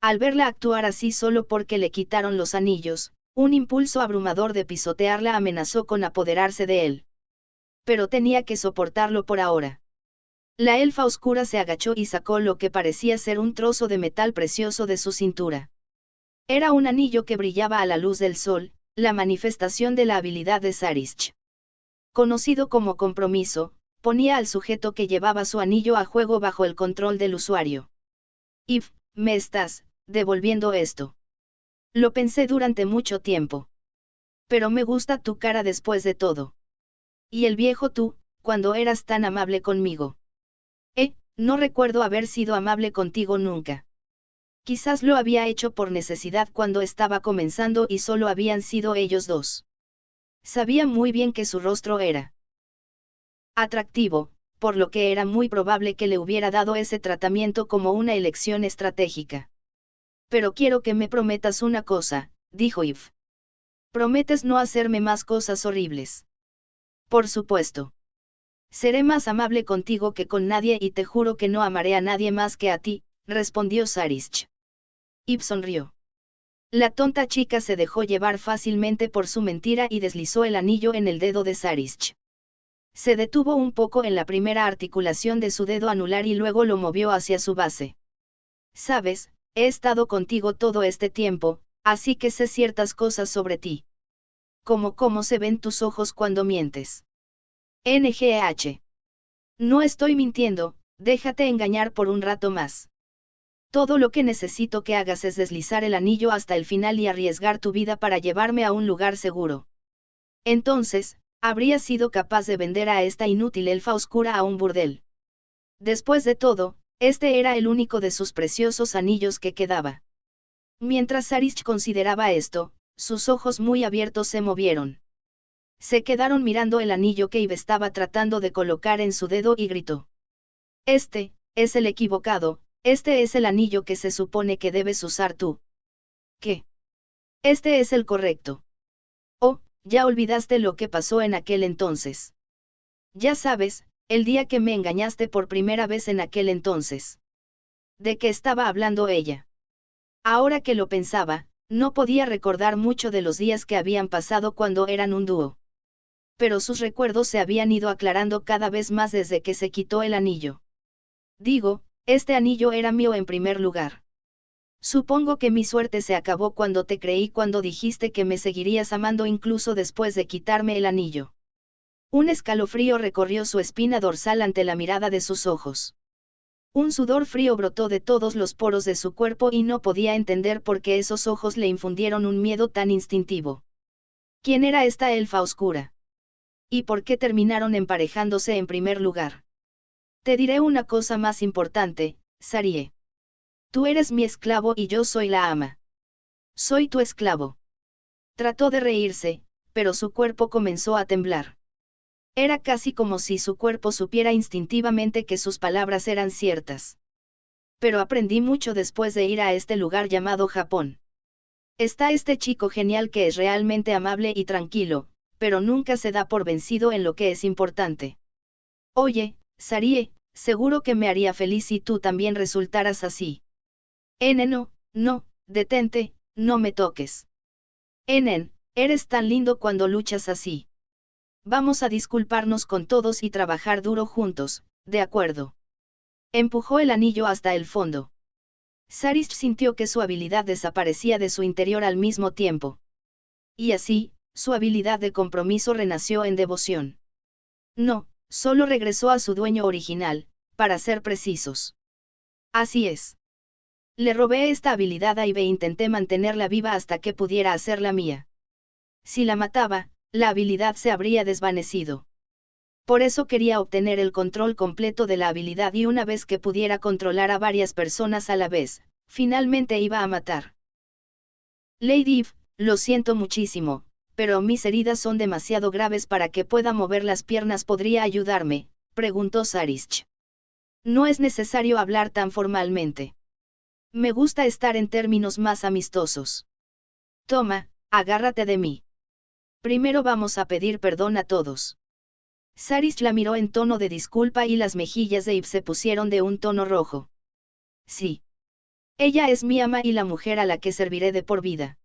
Al verla actuar así solo porque le quitaron los anillos, un impulso abrumador de pisotearla amenazó con apoderarse de él. Pero tenía que soportarlo por ahora. La elfa oscura se agachó y sacó lo que parecía ser un trozo de metal precioso de su cintura. Era un anillo que brillaba a la luz del sol, la manifestación de la habilidad de Sarish. Conocido como compromiso, ponía al sujeto que llevaba su anillo a juego bajo el control del usuario. Eve, ¿me estás devolviendo esto? Lo pensé durante mucho tiempo. Pero me gusta tu cara después de todo. Y el viejo tú, cuando eras tan amable conmigo. No recuerdo haber sido amable contigo nunca. Quizás lo había hecho por necesidad cuando estaba comenzando y solo habían sido ellos dos. Sabía muy bien que su rostro era atractivo, por lo que era muy probable que le hubiera dado ese tratamiento como una elección estratégica. Pero quiero que me prometas una cosa, dijo Eve. ¿Prometes no hacerme más cosas horribles? Por supuesto. Seré más amable contigo que con nadie y te juro que no amaré a nadie más que a ti, respondió Sarish. Eve sonrió. La tonta chica se dejó llevar fácilmente por su mentira y deslizó el anillo en el dedo de Sarish. Se detuvo un poco en la primera articulación de su dedo anular y luego lo movió hacia su base. Sabes, he estado contigo todo este tiempo, así que sé ciertas cosas sobre ti. Como cómo se ven tus ojos cuando mientes. NGH. No estoy mintiendo, déjate engañar por un rato más. Todo lo que necesito que hagas es deslizar el anillo hasta el final y arriesgar tu vida para llevarme a un lugar seguro. Entonces, habrías sido capaz de vender a esta inútil elfa oscura a un burdel. Después de todo, este era el único de sus preciosos anillos que quedaba. Mientras Sarish consideraba esto, sus ojos muy abiertos se movieron. Se quedaron mirando el anillo que Eve estaba tratando de colocar en su dedo y gritó. Este es el equivocado, este es el anillo que se supone que debes usar tú. ¿Qué? Este es el correcto. Oh, ya olvidaste lo que pasó en aquel entonces. Ya sabes, el día que me engañaste por primera vez en aquel entonces. ¿De qué estaba hablando ella? Ahora que lo pensaba, no podía recordar mucho de los días que habían pasado cuando eran un dúo. Pero sus recuerdos se habían ido aclarando cada vez más desde que se quitó el anillo. Digo, este anillo era mío en primer lugar. Supongo que mi suerte se acabó cuando te creí cuando dijiste que me seguirías amando incluso después de quitarme el anillo. Un escalofrío recorrió su espina dorsal ante la mirada de sus ojos. Un sudor frío brotó de todos los poros de su cuerpo y no podía entender por qué esos ojos le infundieron un miedo tan instintivo. ¿Quién era esta elfa oscura? ¿Y por qué terminaron emparejándose en primer lugar? Te diré una cosa más importante, Sarie. Tú eres mi esclavo y yo soy la ama. Soy tu esclavo. Trató de reírse, pero su cuerpo comenzó a temblar. Era casi como si su cuerpo supiera instintivamente que sus palabras eran ciertas. Pero aprendí mucho después de ir a este lugar llamado Japón. Está este chico genial que es realmente amable y tranquilo, pero nunca se da por vencido en lo que es importante. Oye, Sarie, seguro que me haría feliz si tú también resultaras así. No, detente, no me toques. Eres tan lindo cuando luchas así. Vamos a disculparnos con todos y trabajar duro juntos, ¿de acuerdo? Empujó el anillo hasta el fondo. Sarish sintió que su habilidad desaparecía de su interior al mismo tiempo. Y así, su habilidad de compromiso renació en devoción. No, solo regresó a su dueño original, para ser precisos. Así es. Le robé esta habilidad a Eve e intenté mantenerla viva hasta que pudiera hacerla mía. Si la mataba, la habilidad se habría desvanecido. Por eso quería obtener el control completo de la habilidad y una vez que pudiera controlar a varias personas a la vez, finalmente iba a matar. Lady Eve, lo siento muchísimo, pero mis heridas son demasiado graves para que pueda mover las piernas. ¿Podría ayudarme?, preguntó Sarish. No es necesario hablar tan formalmente. Me gusta estar en términos más amistosos. Toma, agárrate de mí. Primero vamos a pedir perdón a todos. Sarish la miró en tono de disculpa y las mejillas de Eve se pusieron de un tono rojo. Sí. Ella es mi ama y la mujer a la que serviré de por vida.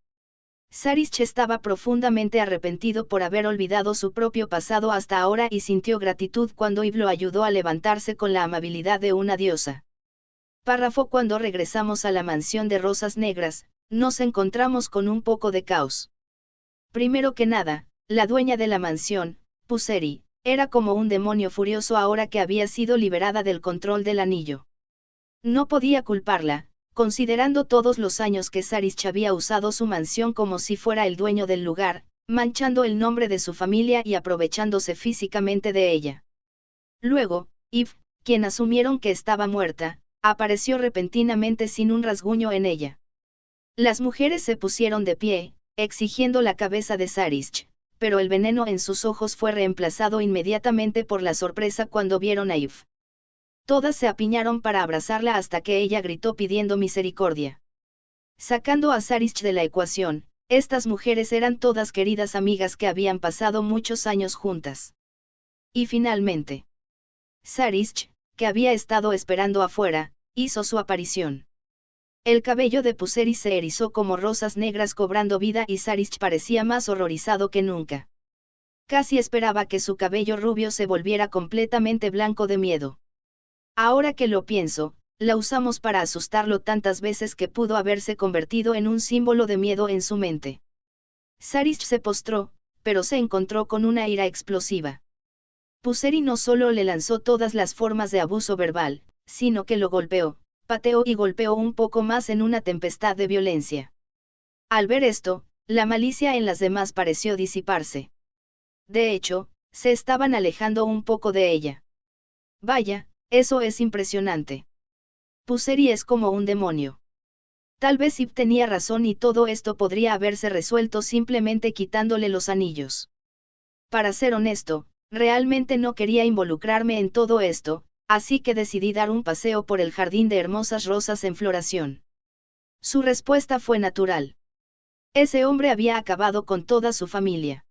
Sarish estaba profundamente arrepentido por haber olvidado su propio pasado hasta ahora y sintió gratitud cuando Eve lo ayudó a levantarse con la amabilidad de una diosa. Párrafo. Cuando regresamos a la mansión de Rosas Negras, nos encontramos con un poco de caos. Primero que nada, la dueña de la mansión, Puseri, Era como un demonio furioso ahora que había sido liberada del control del anillo. No podía culparla, considerando todos los años que Sarish había usado su mansión como si fuera el dueño del lugar, manchando el nombre de su familia y aprovechándose físicamente de ella. Luego, Eve, quien asumieron que estaba muerta, apareció repentinamente sin un rasguño en ella. Las mujeres se pusieron de pie, exigiendo la cabeza de Sarish, pero el veneno en sus ojos fue reemplazado inmediatamente por la sorpresa cuando vieron a Eve. Todas se apiñaron para abrazarla hasta que ella gritó pidiendo misericordia. Sacando a Sarish de la ecuación, estas mujeres eran todas queridas amigas que habían pasado muchos años juntas. Y finalmente, Sarish, que había estado esperando afuera, hizo su aparición. El cabello de Puseri se erizó como rosas negras cobrando vida y Sarish parecía más horrorizado que nunca. Casi esperaba que su cabello rubio se volviera completamente blanco de miedo. Ahora que lo pienso, la usamos para asustarlo tantas veces que pudo haberse convertido en un símbolo de miedo en su mente. Sarish se postró, pero se encontró con una ira explosiva. Puseri no solo le lanzó todas las formas de abuso verbal, sino que lo golpeó, pateó y golpeó un poco más en una tempestad de violencia. Al ver esto, la malicia en las demás pareció disiparse. De hecho, se estaban alejando un poco de ella. Vaya, eso es impresionante. Puseri es como un demonio. Tal vez Eve tenía razón y todo esto podría haberse resuelto simplemente quitándole los anillos. Para ser honesto, realmente no quería involucrarme en todo esto, así que decidí dar un paseo por el jardín de hermosas rosas en floración. Su respuesta fue natural. Ese hombre había acabado con toda su familia.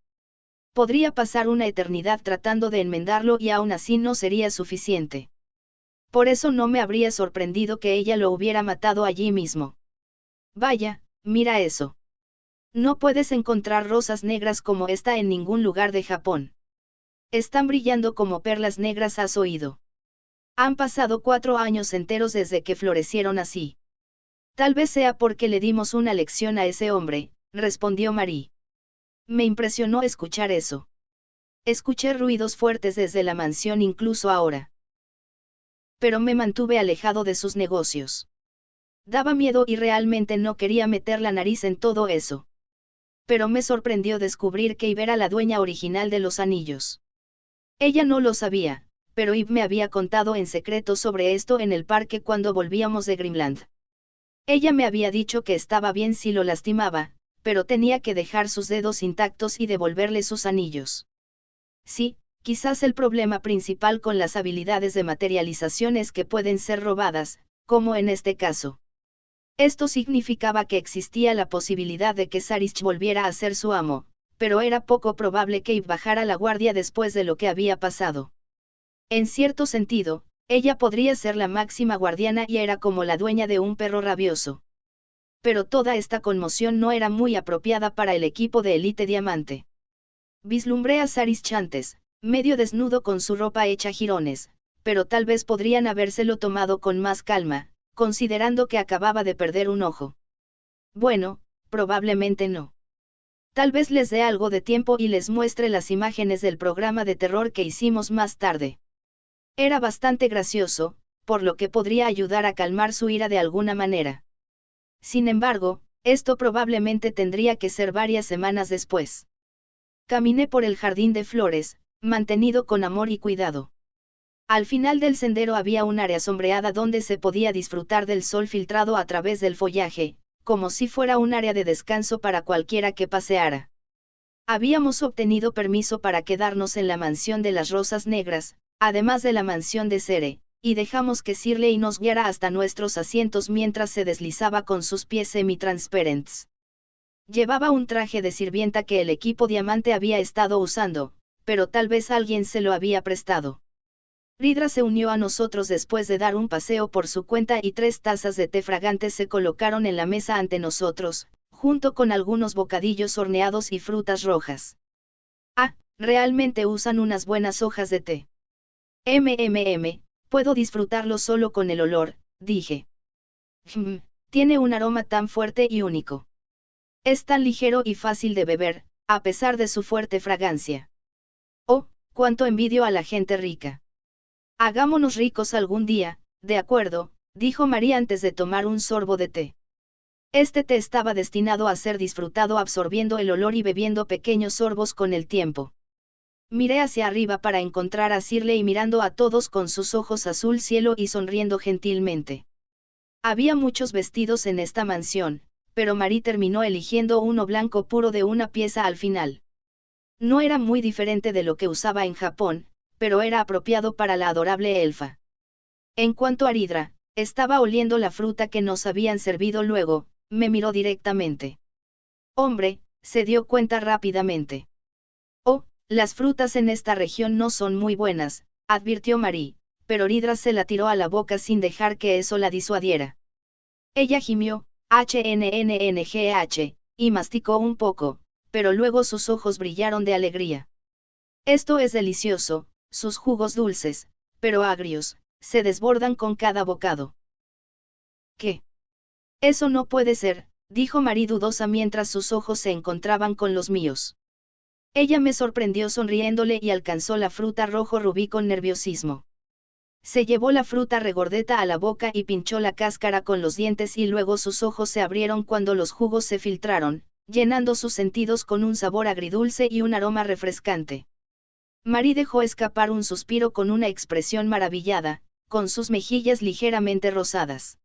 Podría pasar una eternidad tratando de enmendarlo y aún así no sería suficiente. Por eso no me habría sorprendido que ella lo hubiera matado allí mismo. Vaya, mira eso. No puedes encontrar rosas negras como esta en ningún lugar de Japón. Están brillando como perlas negras, ¿has oído? Han pasado 4 años enteros desde que florecieron así. Tal vez sea porque le dimos una lección a ese hombre, respondió Marie. Me impresionó escuchar eso. Escuché ruidos fuertes desde la mansión incluso ahora. Pero me mantuve alejado de sus negocios. Daba miedo y realmente no quería meter la nariz en todo eso. Pero me sorprendió descubrir que Eve era la dueña original de los anillos. Ella no lo sabía, pero Eve me había contado en secreto sobre esto en el parque cuando volvíamos de Grimland. Ella me había dicho que estaba bien si lo lastimaba, pero tenía que dejar sus dedos intactos y devolverle sus anillos. Sí, quizás el problema principal con las habilidades de materialización es que pueden ser robadas, como en este caso. Esto significaba que existía la posibilidad de que Sarish volviera a ser su amo, pero era poco probable que Eve bajara la guardia después de lo que había pasado. En cierto sentido, ella podría ser la máxima guardiana y era como la dueña de un perro rabioso. Pero toda esta conmoción no era muy apropiada para el equipo de Elite Diamante. Vislumbré a Sarish antes, medio desnudo con su ropa hecha jirones, pero tal vez podrían habérselo tomado con más calma, considerando que acababa de perder un ojo. Bueno, probablemente no. Tal vez les dé algo de tiempo y les muestre las imágenes del programa de terror que hicimos más tarde. Era bastante gracioso, por lo que podría ayudar a calmar su ira de alguna manera. Sin embargo, esto probablemente tendría que ser varias semanas después. Caminé por el jardín de flores, mantenido con amor y cuidado. Al final del sendero había un área sombreada donde se podía disfrutar del sol filtrado a través del follaje, como si fuera un área de descanso para cualquiera que paseara. Habíamos obtenido permiso para quedarnos en la mansión de las Rosas Negras, además de la mansión de Cere, y dejamos que Shirley nos guiara hasta nuestros asientos mientras se deslizaba con sus pies semi-transparentes. Llevaba un traje de sirvienta que el equipo Diamante había estado usando, pero tal vez alguien se lo había prestado. Ridra se unió a nosotros después de dar un paseo por su cuenta y 3 tazas de té fragantes se colocaron en la mesa ante nosotros, junto con algunos bocadillos horneados y frutas rojas. Ah, realmente usan unas buenas hojas de té. Puedo disfrutarlo solo con el olor, dije. Tiene un aroma tan fuerte y único. Es tan ligero y fácil de beber, a pesar de su fuerte fragancia. Oh, cuánto envidio a la gente rica. Hagámonos ricos algún día, de acuerdo, dijo María antes de tomar un sorbo de té. Este té estaba destinado a ser disfrutado absorbiendo el olor y bebiendo pequeños sorbos con el tiempo. Miré hacia arriba para encontrar a Shirley mirando a todos con sus ojos azul cielo y sonriendo gentilmente. Había muchos vestidos en esta mansión, pero Marie terminó eligiendo uno blanco puro de una pieza al final. No era muy diferente de lo que usaba en Japón, pero era apropiado para la adorable elfa. En cuanto a Ridra, estaba oliendo la fruta que nos habían servido luego, me miró directamente. Hombre, se dio cuenta rápidamente. Oh, las frutas en esta región no son muy buenas, advirtió Marie, pero Ridra se la tiró a la boca sin dejar que eso la disuadiera. Ella gimió, HNNNGH, y masticó un poco, pero luego sus ojos brillaron de alegría. Esto es delicioso, sus jugos dulces, pero agrios, se desbordan con cada bocado. ¿Qué? Eso no puede ser, dijo Marie dudosa mientras sus ojos se encontraban con los míos. Ella me sorprendió sonriéndole y alcanzó la fruta rojo rubí con nerviosismo. Se llevó la fruta regordeta a la boca y pinchó la cáscara con los dientes y luego sus ojos se abrieron cuando los jugos se filtraron, llenando sus sentidos con un sabor agridulce y un aroma refrescante. Marie dejó escapar un suspiro con una expresión maravillada, con sus mejillas ligeramente rosadas.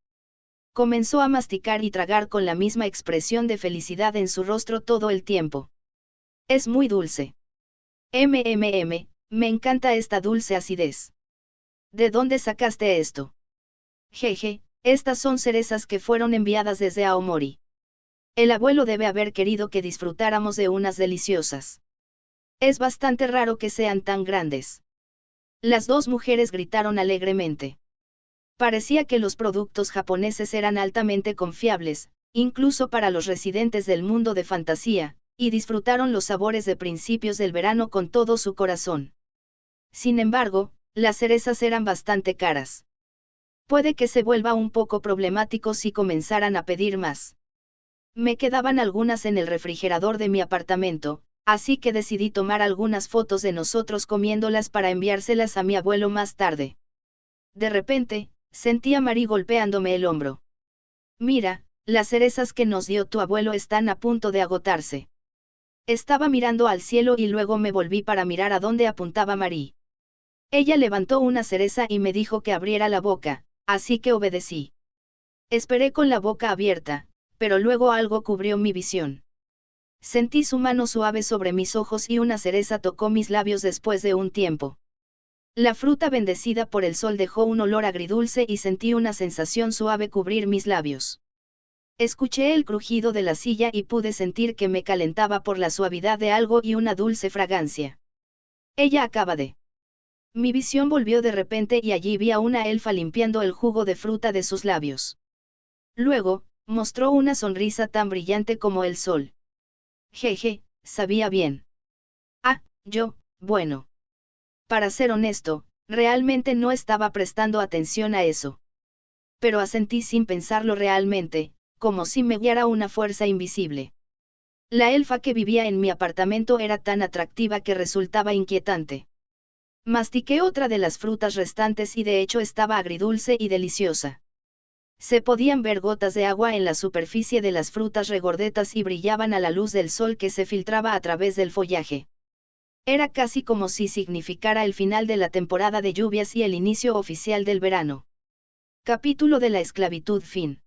Comenzó a masticar y tragar con la misma expresión de felicidad en su rostro todo el tiempo. Es muy dulce. Me encanta esta dulce acidez. ¿De dónde sacaste esto? Jeje, estas son cerezas que fueron enviadas desde Aomori. El abuelo debe haber querido que disfrutáramos de unas deliciosas. Es bastante raro que sean tan grandes. Las dos mujeres gritaron alegremente. Parecía que los productos japoneses eran altamente confiables, incluso para los residentes del mundo de fantasía, y disfrutaron los sabores de principios del verano con todo su corazón. Sin embargo, las cerezas eran bastante caras. Puede que se vuelva un poco problemático si comenzaran a pedir más. Me quedaban algunas en el refrigerador de mi apartamento, así que decidí tomar algunas fotos de nosotros comiéndolas para enviárselas a mi abuelo más tarde. De repente, sentí a Marie golpeándome el hombro. Mira, las cerezas que nos dio tu abuelo están a punto de agotarse. Estaba mirando al cielo y luego me volví para mirar a dónde apuntaba Marie. Ella levantó una cereza y me dijo que abriera la boca, así que obedecí. Esperé con la boca abierta, pero luego algo cubrió mi visión. Sentí su mano suave sobre mis ojos y una cereza tocó mis labios después de un tiempo. La fruta bendecida por el sol dejó un olor agridulce y sentí una sensación suave cubrir mis labios. Escuché el crujido de la silla y pude sentir que me calentaba por la suavidad de algo y una dulce fragancia. Ella acaba de... Mi visión volvió de repente y allí vi a una elfa limpiando el jugo de fruta de sus labios. Luego, mostró una sonrisa tan brillante como el sol. Jeje, sabía bien. Bueno. Para ser honesto, realmente no estaba prestando atención a eso. Pero asentí sin pensarlo realmente, como si me guiara una fuerza invisible. La elfa que vivía en mi apartamento era tan atractiva que resultaba inquietante. Mastiqué otra de las frutas restantes y de hecho estaba agridulce y deliciosa. Se podían ver gotas de agua en la superficie de las frutas regordetas y brillaban a la luz del sol que se filtraba a través del follaje. Era casi como si significara el final de la temporada de lluvias y el inicio oficial del verano. Capítulo de la esclavitud fin.